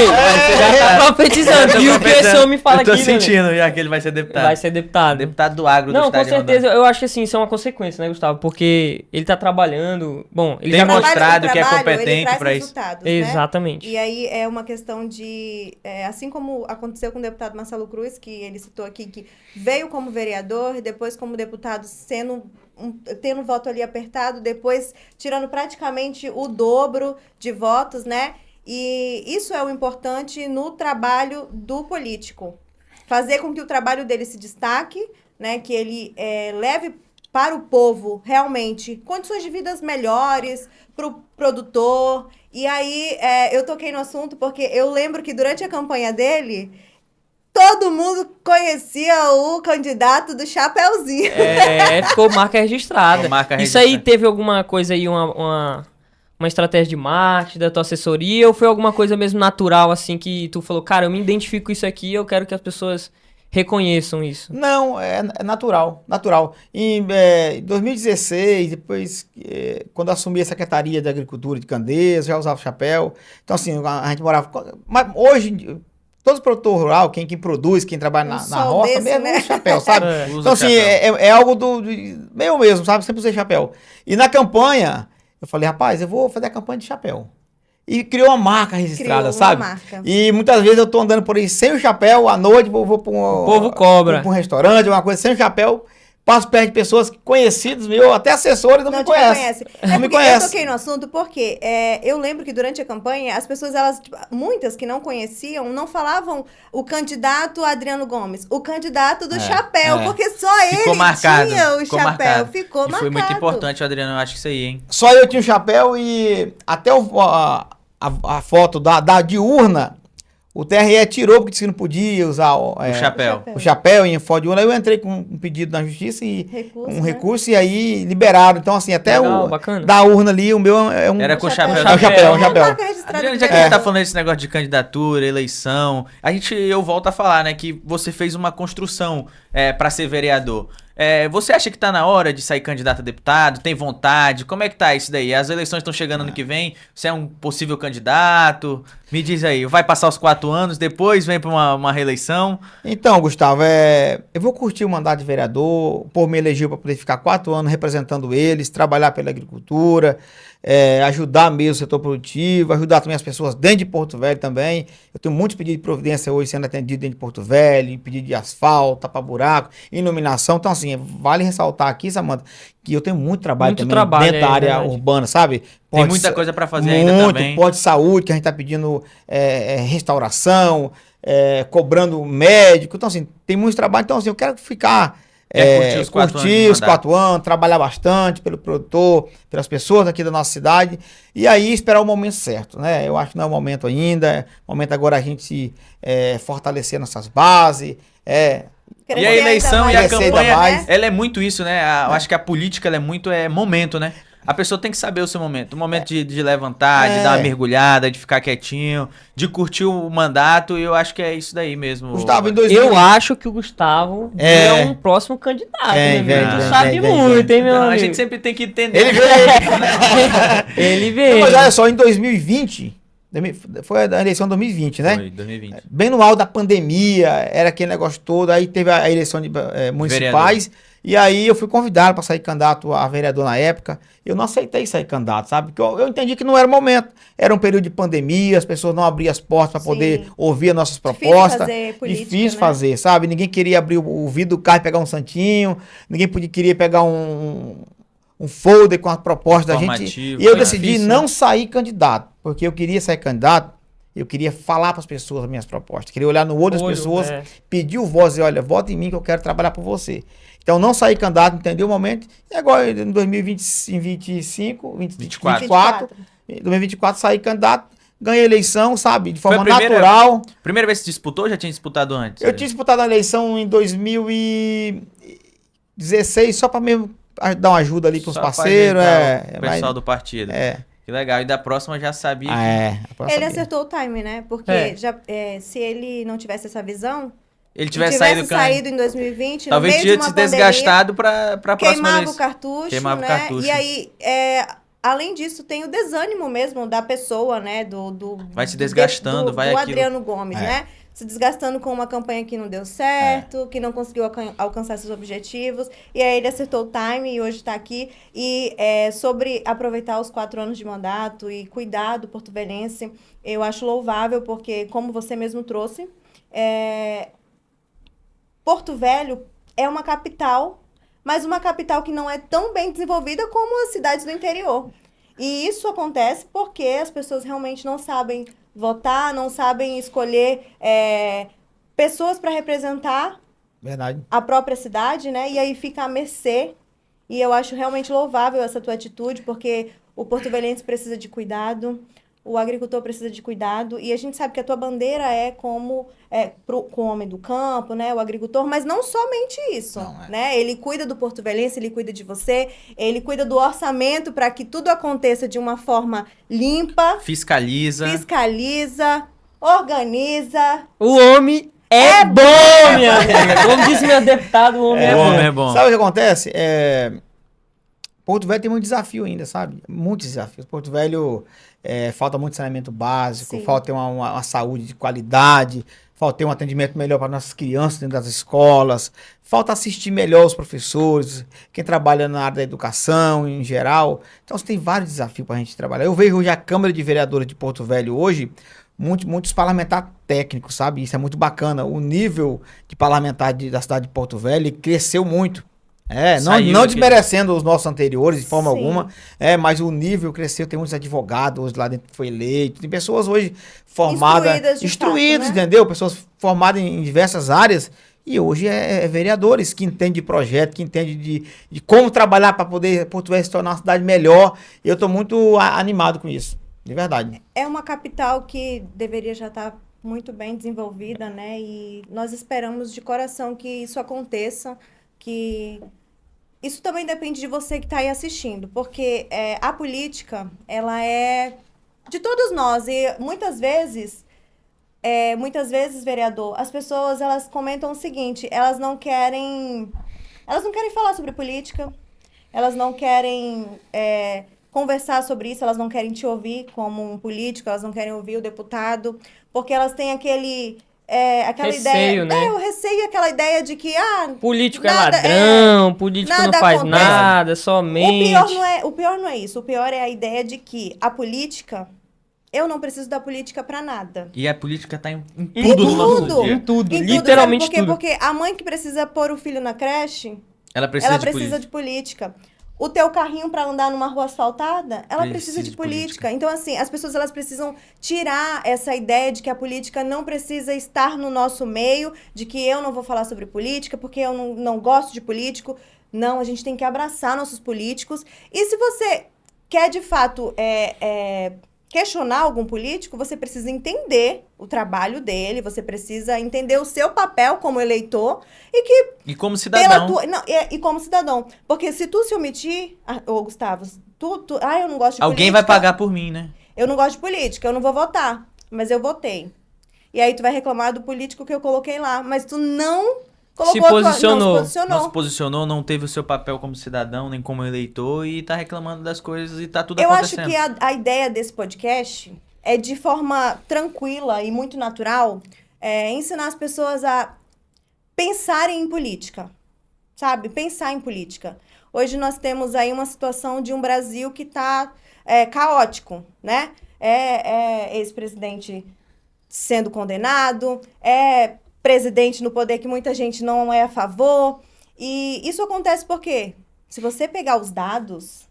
você já tá profetizando. E o que esse homem fala Eu tô aqui, né? sentindo já que ele vai ser deputado. Vai ser deputado. Deputado do agro do Não, estado com de Rondônia. certeza. Eu acho que assim, isso é uma consequência, né, Gustavo? Porque ele tá trabalhando. Bom, ele Tem já mostrado Trabalho com que é trabalho, competente ele traz pra isso. resultados, né? Exatamente. E aí é uma questão de, assim como aconteceu com o deputado Marcelo Cruz, que ele citou aqui, que veio como vereador e depois como deputado tendo voto ali apertado, depois tirando praticamente o dobro de votos, né? E isso é o importante no trabalho do político. Fazer com que o trabalho dele se destaque, né? Que ele leve para o povo realmente condições de vidas melhores, para o produtor. E aí eu toquei no assunto porque eu lembro que durante a campanha dele, todo mundo conhecia o candidato do Chapeuzinho. Ficou marca registrada. Ficou marca Isso aí registrada. teve alguma coisa aí, uma estratégia de marketing da tua assessoria, ou foi alguma coisa mesmo natural, assim, que tu falou, cara, eu me identifico com isso aqui, eu quero que as pessoas reconheçam isso? Não, é natural. Em 2016, depois, quando eu assumi a Secretaria de Agricultura de Candeias, já usava chapéu. Então, assim, a gente morava... Mas hoje, todo produtor rural, quem produz, quem trabalha na roça, desse, mesmo né? usa chapéu, sabe? Usa Então, assim, chapéu. é algo meu mesmo, sabe? Sempre usei chapéu. E na campanha, eu falei, rapaz, eu vou fazer a campanha de chapéu. E criou uma marca registrada, Criou uma sabe? marca. E muitas vezes eu tô andando por aí sem o chapéu, à noite vou para O povo cobra. pra um restaurante, uma coisa sem o chapéu, passo perto de pessoas conhecidas meus, até assessores não me te conhecem. reconhece. Não me Porque eu conhece. toquei no assunto porque eu lembro que durante a campanha, as pessoas, muitas que não conheciam, não falavam o candidato Adriano Gomes, o candidato do chapéu, porque só Ficou ele marcado. tinha o ficou chapéu. marcado. Ficou E marcado. foi muito importante, Adriano, eu acho que isso aí, hein? Só eu tinha o chapéu e até a foto da diurna, o TRE tirou porque disse que não podia usar O chapéu. o chapéu em foto de urna. Aí eu entrei com um pedido na justiça e Recurso, um né? recurso e aí liberaram. Então, assim, até Legal, bacana. da urna ali, o meu é um... Era com chapéu. chapéu. É um Uma chapéu. marca registrada Adriano, do já que a gente vereador. tá falando desse negócio de candidatura, eleição, eu volto a falar, né, que você fez uma construção pra ser vereador. Você acha que tá na hora de sair candidato a deputado? Tem vontade? Como é que tá isso daí? As eleições estão chegando ano que vem, você é um possível candidato? Me diz aí, vai passar os 4 anos, depois vem pra uma reeleição? Então, Gustavo, eu vou curtir o mandato de vereador, por me elegeu para poder ficar 4 anos representando eles, trabalhar pela agricultura, ajudar mesmo o setor produtivo, ajudar também as pessoas dentro de Porto Velho também. Eu tenho muitos pedidos de providência hoje sendo atendido dentro de Porto Velho, pedido de asfalto, tapa-buraco, iluminação. Então, assim, vale ressaltar aqui, Samanta, que eu tenho muito trabalho Muito também trabalho, dentro da área verdade. urbana, sabe? Tem muita coisa pra fazer ainda também. Pode saúde, que a gente está pedindo restauração, cobrando médico. Então, assim, tem muito trabalho. Então, assim, eu quero ficar... Curtir os 4 anos de curtir os mandato. 4 anos, trabalhar bastante pelo produtor, pelas pessoas aqui da nossa cidade, e aí esperar o momento certo, né? Eu acho que não é o momento ainda, é o momento agora a gente fortalecer nossas bases, E a eleição e a Crescer ainda campanha, mais. ela é muito isso, né? Eu acho que a política, ela é muito momento, né? A pessoa tem que saber o seu momento. O momento de levantar, de dar uma mergulhada, de ficar quietinho, de curtir o mandato. E eu acho que é isso daí mesmo. Gustavo, em 2000... Eu acho que o Gustavo é um próximo candidato. Vem, né? Tu vem, sabe vem, muito, hein, meu Não, a amigo? gente sempre tem que entender. Ele veio Ele Não, veio. mas olha só, em 2020, foi a eleição de 2020, né? Foi, 2020. Bem no auge da pandemia, era aquele negócio todo, aí teve a eleição de municipais, e aí eu fui convidado para sair candidato a vereador na época. Eu não aceitei sair candidato, sabe? Porque eu entendi que não era o momento. Era um período de pandemia, as pessoas não abriam as portas para poder ouvir as nossas propostas. Fazer política, Difícil né? fazer, sabe? Ninguém queria abrir o vidro do carro e pegar um santinho, ninguém queria pegar um folder com a proposta da gente. Informativo, E eu né? decidi Difícil, não sair candidato, porque eu queria sair candidato, eu queria falar para as pessoas as minhas propostas, queria olhar no olho das pessoas, pedir o voto, dizer, olha, vota em mim que eu quero trabalhar por você. Então, não sair candidato, entendeu o momento, e agora em 2024, 2024 saí candidato, ganhei a eleição, sabe, de Foi a forma primeira- natural. Primeira vez que você disputou ou já tinha disputado antes? Eu tinha disputado a eleição em 2016, só para mesmo dar uma ajuda ali para os Só pra parceiros. ajeitar o pessoal do partido. É. Que legal. E da próxima já sabia. A próxima Ele sabia. acertou o time, né? Porque É. se ele não tivesse essa visão, ele e tivesse tivesse saído, saído em 2020, talvez no meio tinha de uma se pandemia, desgastado para a próxima queimava vez. o cartucho, Queimava o né? cartucho. E aí, além disso, tem o desânimo mesmo da pessoa, né? Vai se desgastando, vai do aquilo. Adriano Gomes, né? Se desgastando com uma campanha que não deu certo, que não conseguiu alcançar seus objetivos. E aí ele acertou o time e hoje está aqui. E sobre aproveitar os 4 anos de mandato e cuidar do porto-velhense, eu acho louvável, porque, como você mesmo trouxe, Porto Velho é uma capital, mas uma capital que não é tão bem desenvolvida como as cidades do interior. E isso acontece porque as pessoas realmente não sabem votar, não sabem escolher pessoas para representar Verdade. a própria cidade, né? E aí fica à mercê. E eu acho realmente louvável essa tua atitude, porque o porto-velhense precisa de cuidado, o agricultor precisa de cuidado, e a gente sabe que a tua bandeira com o homem do campo, né? O agricultor, mas não somente isso, né? Ele cuida do porto-velhense, ele cuida de você, ele cuida do orçamento para que tudo aconteça de uma forma limpa, Fiscaliza, organiza. O homem é bom, minha amiga. Como disse meu deputado, o homem é o bom. homem é bom. Sabe o que acontece? Porto Velho tem muito desafio ainda, sabe? Muitos desafios. Porto Velho falta muito saneamento básico, Sim. falta ter uma saúde de qualidade, falta ter um atendimento melhor para nossas crianças dentro das escolas, falta assistir melhor os professores, quem trabalha na área da educação em geral. Então, você tem vários desafios para a gente trabalhar. Eu vejo hoje a Câmara de Vereadores de Porto Velho hoje, muitos parlamentares técnicos, sabe? Isso é muito bacana. O nível de parlamentar da cidade de Porto Velho cresceu muito. Não desmerecendo os nossos anteriores de forma Sim. alguma, mas o nível cresceu, tem muitos advogados hoje lá dentro que foi eleito, tem pessoas hoje formadas, instruídas, fato, né? entendeu? Pessoas formadas em diversas áreas e hoje vereadores que entendem de projeto, que entendem de como trabalhar para poder Porto Velho se tornar uma cidade melhor. E eu estou muito animado com isso, de verdade. É uma capital que deveria já estar muito bem desenvolvida, né? E nós esperamos de coração que isso aconteça, que isso também depende de você que está aí assistindo, porque a política, ela é de todos nós e muitas vezes, vereador, as pessoas, elas comentam o seguinte, elas não querem falar sobre política, elas não querem conversar sobre isso, elas não querem te ouvir como um político, elas não querem ouvir o deputado, porque elas têm aquela Receio, ideia, né? O receio e aquela ideia de que Político nada, é ladrão, político não nada faz acontece. nada, somente. O pior não é isso. O pior é a ideia de que a política, eu não preciso da política pra nada. E a política tá em Em tudo do nosso dia. Em tudo, Em tudo, literalmente sabe por quê? tudo. Porque a mãe que precisa pôr o filho na creche, Ela precisa ela de precisa política. de política. O teu carrinho para andar numa rua asfaltada, ela Precisa precisa de de política. Então, assim, as pessoas elas precisam tirar essa ideia de que a política não precisa estar no nosso meio, de que eu não vou falar sobre política porque eu não gosto de político. Não, a gente tem que abraçar nossos políticos. E se você quer, de fato, questionar algum político, você precisa entender o trabalho dele, você precisa entender o seu papel como eleitor e que E como cidadão. e como cidadão. Porque se tu se omitir, Gustavo, eu não gosto de Alguém política. vai pagar por mim, né? Eu não gosto de política, eu não vou votar, mas eu votei. E aí tu vai reclamar do político que eu coloquei lá, mas tu não colocou Se posicionou. não se posicionou. Não se posicionou, não teve o seu papel como cidadão, nem como eleitor, e tá reclamando das coisas e tá tudo Eu acho acontecendo. que a ideia desse podcast é, de forma tranquila e muito natural, ensinar as pessoas a pensarem em política, sabe? Pensar em política. Hoje nós temos aí uma situação de um Brasil que está caótico, né? Ex-presidente sendo condenado, presidente no poder que muita gente não é a favor. E isso acontece porque, se você pegar os dados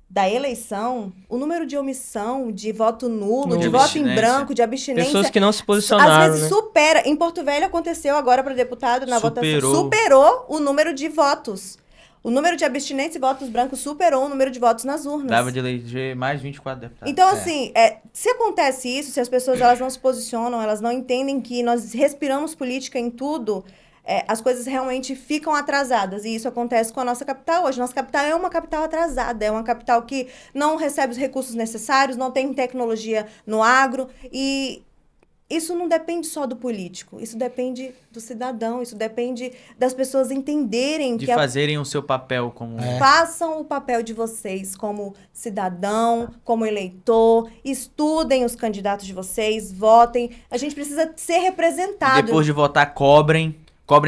da eleição, o número de omissão, de voto nulo, de voto em branco, de abstinência... Pessoas que não se posicionaram, às vezes supera. Em Porto Velho aconteceu agora para deputado na votação. Superou o número de votos. O número de abstinentes e votos brancos superou o número de votos nas urnas. Dava de eleger mais 24 deputados. Então, assim, se acontece isso, se as pessoas elas não se posicionam, elas não entendem que nós respiramos política em tudo, as coisas realmente ficam atrasadas. E isso acontece com a nossa capital hoje. Nossa capital é uma capital atrasada, é uma capital que não recebe os recursos necessários, não tem tecnologia no agro. E isso não depende só do político, isso depende do cidadão, isso depende das pessoas entenderem De que fazerem o seu papel como... façam o papel de vocês como cidadão, como eleitor, estudem os candidatos de vocês, votem. A gente precisa ser representado. Depois de votar, cobrem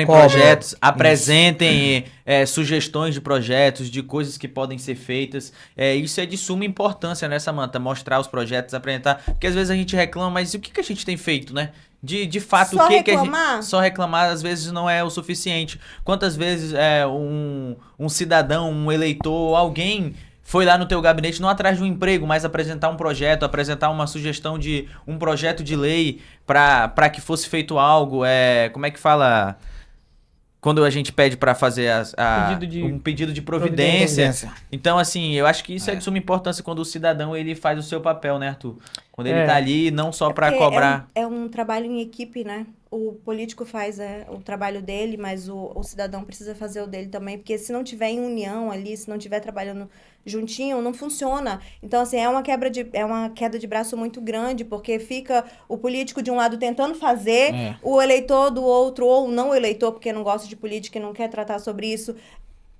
projetos, apresentem sugestões de projetos, de coisas que podem ser feitas. Isso é de suma importância, né, Samantha? Mostrar os projetos, apresentar. Porque às vezes a gente reclama, mas e o que a gente tem feito, né? De fato, Só o que a reclamar? gente... Só reclamar às vezes não é o suficiente. Quantas vezes um cidadão, um eleitor, alguém foi lá no teu gabinete não atrás de um emprego, mas apresentar um projeto, apresentar uma sugestão de um projeto de lei para que fosse feito algo, como é que fala... Quando a gente pede para fazer um pedido de providência. Então, assim, eu acho que isso é de suma importância quando o cidadão ele faz o seu papel, né, Arthur? Quando ele tá ali, não só para porque cobrar... É um trabalho em equipe, né? O político faz o trabalho dele, mas o cidadão precisa fazer o dele também, porque se não tiver em união ali, se não tiver trabalhando juntinho, não funciona. Então, assim, é uma queda de braço muito grande, porque fica o político de um lado tentando fazer, o eleitor do outro, ou não o eleitor, porque não gosta de política e não quer tratar sobre isso,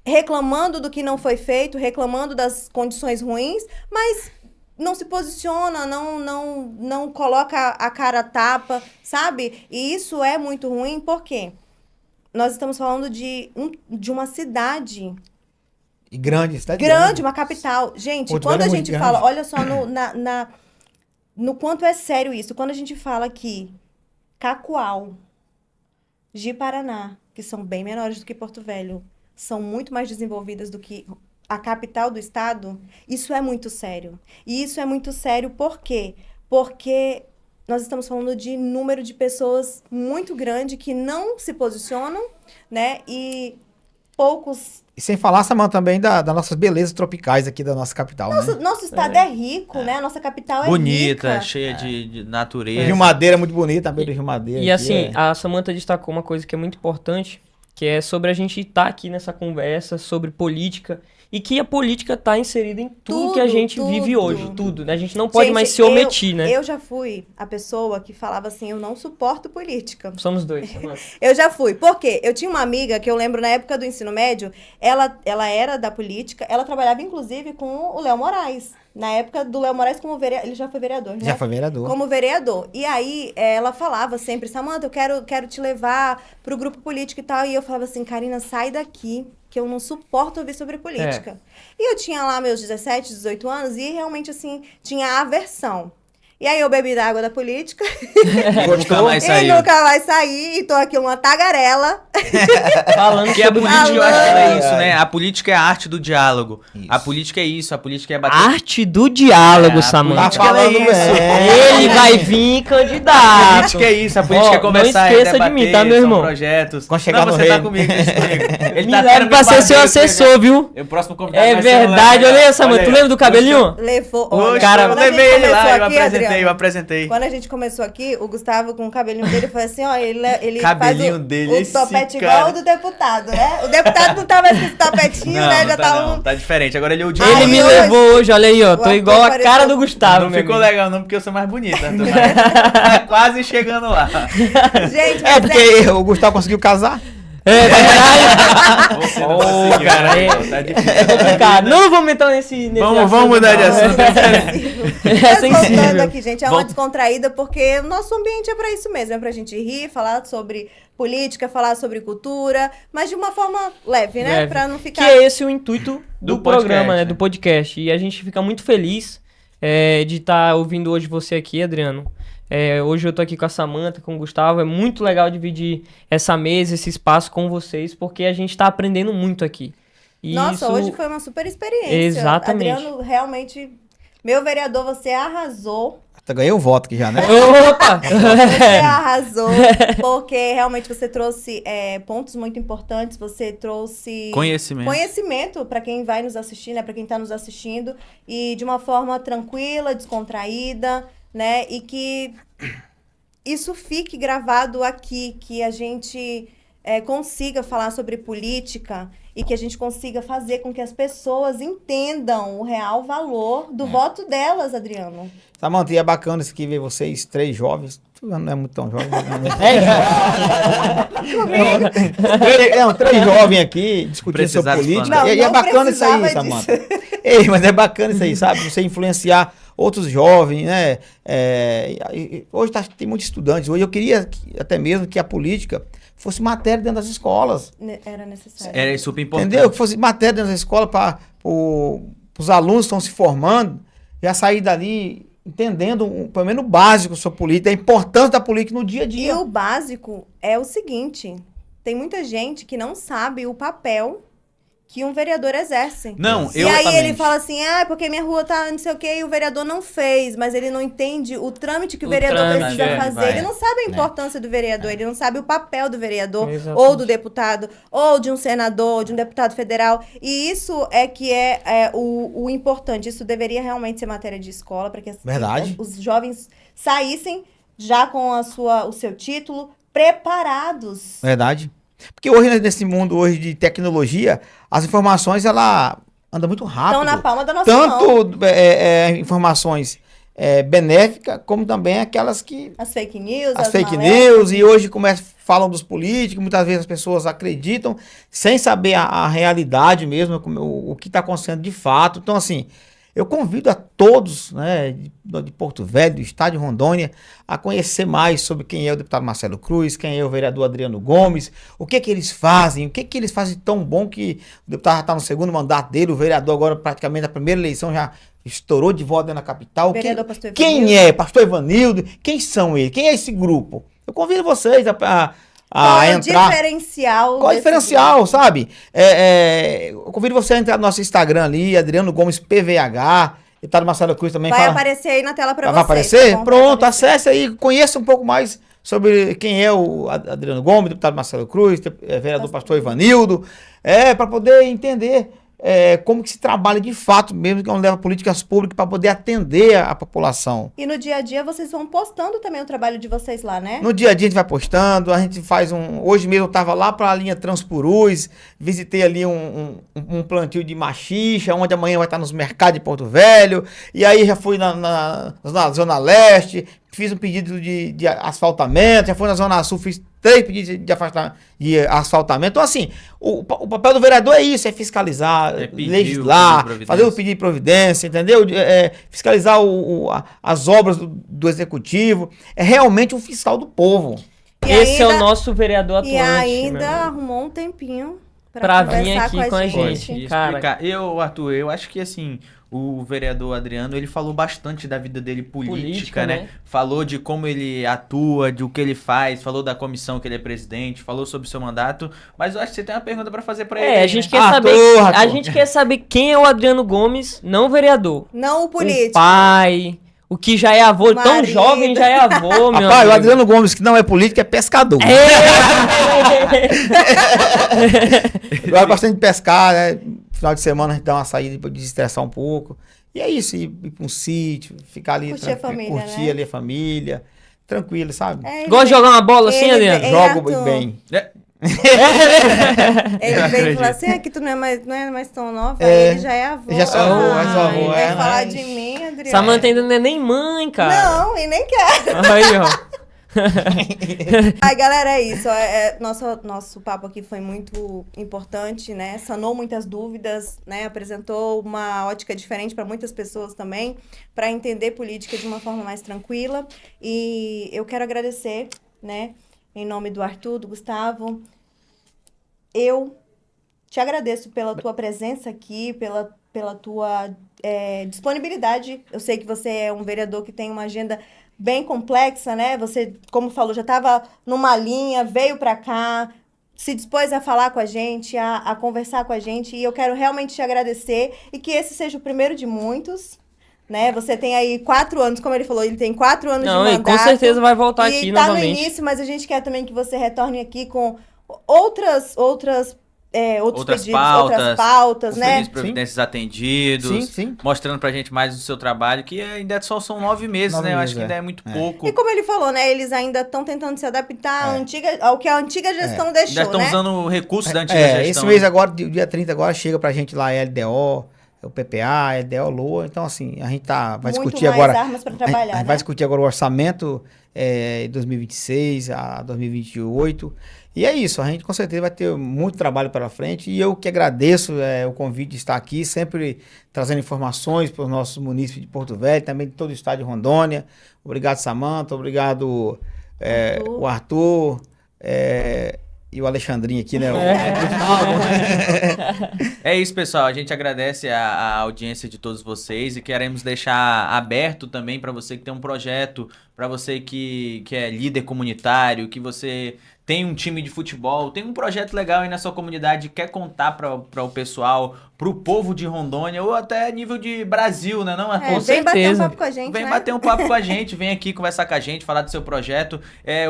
reclamando do que não foi feito, reclamando das condições ruins, mas não se posiciona, não coloca a cara a tapa, sabe? E isso é muito ruim, porque nós estamos falando de uma cidade... E grande, cidade grande, uma capital. Gente, Porto quando Velho a é muito gente grande. fala, olha só no quanto é sério isso. Quando a gente fala que Cacoal, Ji-Paraná, que são bem menores do que Porto Velho, são muito mais desenvolvidas do que a capital do estado, isso é muito sério. E isso é muito sério por quê? Porque nós estamos falando de número de pessoas muito grande que não se posicionam, né? E poucos... E sem falar, Samanta, também das nossas belezas tropicais aqui da nossa capital, né? Nosso estado é rico, né? A nossa capital é Bonita, rica. cheia de natureza. Rio Madeira é muito bonita, a beira do Rio Madeira. E aqui assim, a Samantha destacou uma coisa que é muito importante, que é sobre a gente estar aqui nessa conversa sobre política, e que a política está inserida em tudo que a gente vive hoje, tudo, né? A gente não pode mais se omitir, né? Eu já fui a pessoa que falava assim, eu não suporto política. Somos dois, Samantha. Eu já fui. Por quê? Eu tinha uma amiga que eu lembro na época do ensino médio, ela era da política, ela trabalhava inclusive com o Léo Moraes. Na época do Léo Moraes como vereador, ele já foi vereador, né? Já foi vereador. Como vereador. E aí, ela falava sempre, Samantha, eu quero te levar pro grupo político e tal. E eu falava assim, Karina, sai daqui, que eu não suporto ouvir sobre política. E eu tinha lá meus 17, 18 anos e realmente, assim, tinha aversão. E aí eu bebi da água da política. Nunca mais E saiu. nunca vai sair. E tô aqui uma tagarela. Falando Que a sobre política, eu acho que é Falando. isso, né? A política é a arte do diálogo. Isso. A política é isso, a política é bater... arte do diálogo, a Samantha. política ela é falando, isso. Ele vai vir A candidato. política é isso, a política Ó, é conversar, não esqueça é debater, de mim, tá, meu são irmão? projetos. Quando chegar não, no você reino. tá comigo, isso comigo. Ele Me tá leva tendo pra ser seu barbeiro, assessor, viu? O próximo convidado É vai ser o verdade, Léo. olha aí, Samantha. Tu aí. lembra do cabelinho? Levou. Oxe, Olha, cara, eu quando a gente levei ele lá, começou eu aqui, apresentei, Adriano, eu apresentei. Quando a gente começou aqui, o Gustavo com o cabelinho dele foi assim, ó, ele Cabelinho faz dele, o esse topete cara. igual o do deputado, né? O deputado não tá mais com esse topetinho, Não, né? não Já tá, tá não, um... tá diferente. Agora ele é o Ai, Ele me hoje- levou hoje, olha aí, ó. Tô Arthur igual a pareceu- cara do Gustavo, Não meu ficou amigo. legal não, porque eu sou mais bonita. Arthur, mas tá quase chegando lá. Gente, É, porque o Gustavo conseguiu casar. É verdade. Você não Ô, conseguiu, cara, né? é- Tá difícil. É complicado. Não vamos entrar nesse Vamos assunto, mudar de não. assunto. É Mas voltando sensível. aqui, gente, é uma descontraída, porque o nosso ambiente é pra isso mesmo, é pra gente rir, falar sobre política, falar sobre cultura, mas de uma forma leve, né? Leve. Pra não Que ficar... é esse o intuito do Do podcast, programa, né? né? Do podcast. E a gente fica muito feliz de estar ouvindo hoje você aqui, Adriano. Hoje eu tô aqui com a Samantha, com o Gustavo. É muito legal dividir essa mesa, esse espaço com vocês, porque a gente tá aprendendo muito aqui. E Nossa, isso... hoje foi uma super experiência. Exatamente. Adriano, realmente, meu vereador, você arrasou. Até ganhei o voto aqui já, né? Opa! Você arrasou, porque realmente você trouxe pontos muito importantes, você trouxe conhecimento para quem vai nos assistir, né? Para quem está nos assistindo, e de uma forma tranquila, descontraída, né? E que isso fique gravado aqui, que a gente consiga falar sobre política e que a gente consiga fazer com que as pessoas entendam o real valor do voto delas, Adriano. Samanta, e é bacana isso aqui ver vocês, 3 jovens. Não é muito tão jovem. Não, 3 jovens aqui discutindo sobre política. Não, e é bacana isso aí, Samanta. Ei, mas é bacana isso aí, sabe? Você influenciar outros jovens, né? Hoje tem muitos estudantes. Hoje eu queria até mesmo que a política fosse matéria dentro das escolas. Era necessário. Era super importante. Entendeu? Que fosse matéria dentro da escola para os alunos que estão se formando já sair dali entendendo, pelo menos o básico sobre política, a importância da política no dia a dia. E o básico é o seguinte, tem muita gente que não sabe o papel que um vereador exerce. Não, e aí ele fala assim, porque minha rua tá não sei o quê, e o vereador não fez, mas ele não entende o trâmite que o vereador precisa fazer. Ele não sabe a importância do vereador, ele não sabe o papel do vereador, ou do deputado, ou de um senador, ou de um deputado federal. E isso é que é o importante. Isso deveria realmente ser matéria de escola, para que os jovens saíssem já com o seu título preparados. Verdade. Porque hoje, nesse mundo hoje de tecnologia, as informações, ela anda muito rápido. Estão na palma da nossa mão. Tanto informações benéficas, como também aquelas que... As fake news, as fake news, e hoje falam dos políticos, muitas vezes as pessoas acreditam, sem saber a realidade mesmo, o que está acontecendo de fato. Então, assim, eu convido a todos, né, de Porto Velho, do estado de Rondônia, a conhecer mais sobre quem é o deputado Marcelo Cruz, quem é o vereador Adriano Gomes, o que eles fazem, o que eles fazem tão bom que o deputado já está no segundo mandato dele, o vereador agora praticamente na primeira eleição já estourou de voto na capital. Quem é? Pastor Ivanildo? Quem são eles? Quem é esse grupo? Eu convido vocês a entrar. Qual o diferencial, sabe? Eu convido você a entrar no nosso Instagram ali, Adriano Gomes PVH, deputado Marcelo Cruz também. Vai aparecer aí na tela para vocês. Vai aparecer? Tá? Pronto, acesse aí, conheça um pouco mais sobre quem é o Adriano Gomes, deputado Marcelo Cruz, vereador Pastor Ivanildo, para poder entender como que se trabalha de fato mesmo, que leva políticas públicas para poder atender a população. E no dia a dia vocês vão postando também o trabalho de vocês lá, né? No dia a dia a gente vai postando, a gente faz hoje mesmo eu estava lá para a linha Transpurus, visitei ali um plantio de machixa, onde amanhã vai estar nos mercados de Porto Velho, e aí já fui na Zona Leste, fiz um pedido de asfaltamento, já fui na Zona Sul, fiz 3 pedidos de asfaltamento. Então, assim, o papel do vereador é isso, é fiscalizar, legislar, fazer o pedido de providência, entendeu? Fiscalizar as obras do executivo. É realmente um fiscal do povo. Esse é o nosso vereador atuante. E ainda arrumou um tempinho pra vir aqui com a gente. Cara, Arthur, eu acho que assim, o vereador Adriano, ele falou bastante da vida dele política, né? Falou de como ele atua, de o que ele faz, falou da comissão que ele é presidente, falou sobre o seu mandato, mas eu acho que você tem uma pergunta pra fazer pra ele. A gente quer a gente quer saber quem é o Adriano Gomes, não o vereador. Não o político. O pai, o que já é avô, tão jovem já é avô, meu amigo. O Adriano Gomes, que não é político, é pescador. Gosta bastante de pescar, né? Final de semana a gente dá uma saída para desestressar um pouco. E é isso, ir para um sítio, ficar ali, curtir ali a família, tranquilo, sabe? Gosta de jogar uma bola assim, Adriano? Jogo bem. Ele veio e falou assim, que tu não é mais tão nova, aí ele já é avô. Já sou avô, vai falar de mim, Adriano. Samanta ainda não é nem mãe, cara. Não, e nem quero. Aí, ó. Ai, galera, é isso. Nosso papo aqui foi muito importante, né? Sanou muitas dúvidas, né? Apresentou uma ótica diferente para muitas pessoas também, para entender política de uma forma mais tranquila. E eu quero agradecer, né? Em nome do Arthur, do Gustavo. Eu te agradeço pela tua presença aqui, pela tua disponibilidade. Eu sei que você é um vereador que tem uma agenda bem complexa, né? Você, como falou, já estava numa linha, veio para cá, se dispôs a falar com a gente, a conversar com a gente, e eu quero realmente te agradecer, e que esse seja o primeiro de muitos, né? Você tem aí 4 anos, como ele falou, ele tem 4 anos de mandato. Com certeza vai voltar aqui novamente. E tá no início, mas a gente quer também que você retorne aqui com outras outras pautas, pautas, os né? pedidos de providências atendidos, Sim. mostrando pra gente mais do seu trabalho, que ainda só são 9 meses, 9 né? Eu meses, acho que ainda é muito pouco. E como ele falou, né? Eles ainda estão tentando se adaptar ao que a antiga gestão deixou, Ainda estão né? usando o recurso da antiga Esse gestão. mês agora, dia 30 agora, chega pra gente lá a LDO, o PPA, a LDO, LOA. Então, assim, a gente vai Muito discutir mais agora. armas para A trabalhar, gente né? vai discutir agora o orçamento 2026 a 2028. E é isso, a gente com certeza vai ter muito trabalho pela frente. E eu que agradeço o convite de estar aqui, sempre trazendo informações para os nossos munícipes de Porto Velho, também de todo o estado de Rondônia. Obrigado, Samanta, obrigado, o Arthur. E o Alexandrinho aqui, né? É isso, pessoal. A gente agradece a audiência de todos vocês e queremos deixar aberto também para você que tem um projeto, para você que é líder comunitário, que você tem um time de futebol, tem um projeto legal aí na sua comunidade, quer contar para o pessoal, para o povo de Rondônia ou até nível de Brasil, né, não, Arthur? Vem bater um papo com a gente, Vem né? bater um papo com a gente, vem aqui conversar com a gente, falar do seu projeto.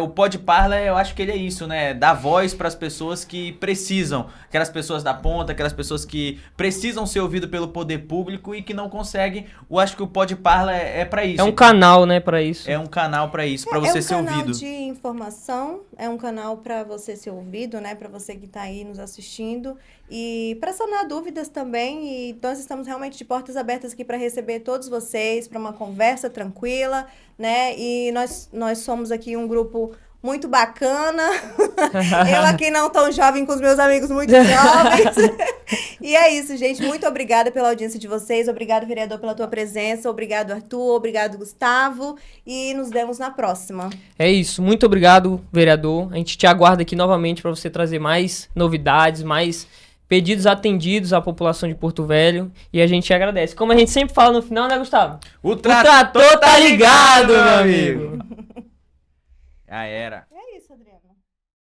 O Pode Parla, eu acho que ele é isso, né? Dar voz para as pessoas que precisam, aquelas pessoas da ponta, aquelas pessoas que precisam ser ouvidas pelo poder público e que não conseguem. Eu acho que o Pode Parla é para isso. É um canal, né, para isso. É um canal para isso, para você ser ouvido. É um canal de informação, é um canal para você ser ouvido, né? Para você que está aí nos assistindo e para sanar dúvidas também. E nós estamos realmente de portas abertas aqui para receber todos vocês, para uma conversa tranquila, né? E nós somos aqui um grupo muito bacana. Eu aqui não tão jovem, com os meus amigos muito jovens. E é isso, gente. Muito obrigada pela audiência de vocês. Obrigado, vereador, pela tua presença. Obrigado, Arthur. Obrigado, Gustavo. E nos vemos na próxima. É isso. Muito obrigado, vereador. A gente te aguarda aqui novamente para você trazer mais novidades, mais pedidos atendidos à população de Porto Velho. E a gente agradece. Como a gente sempre fala no final, né, Gustavo? O trator tá ligado, meu amigo. Já era. É isso, Adriano.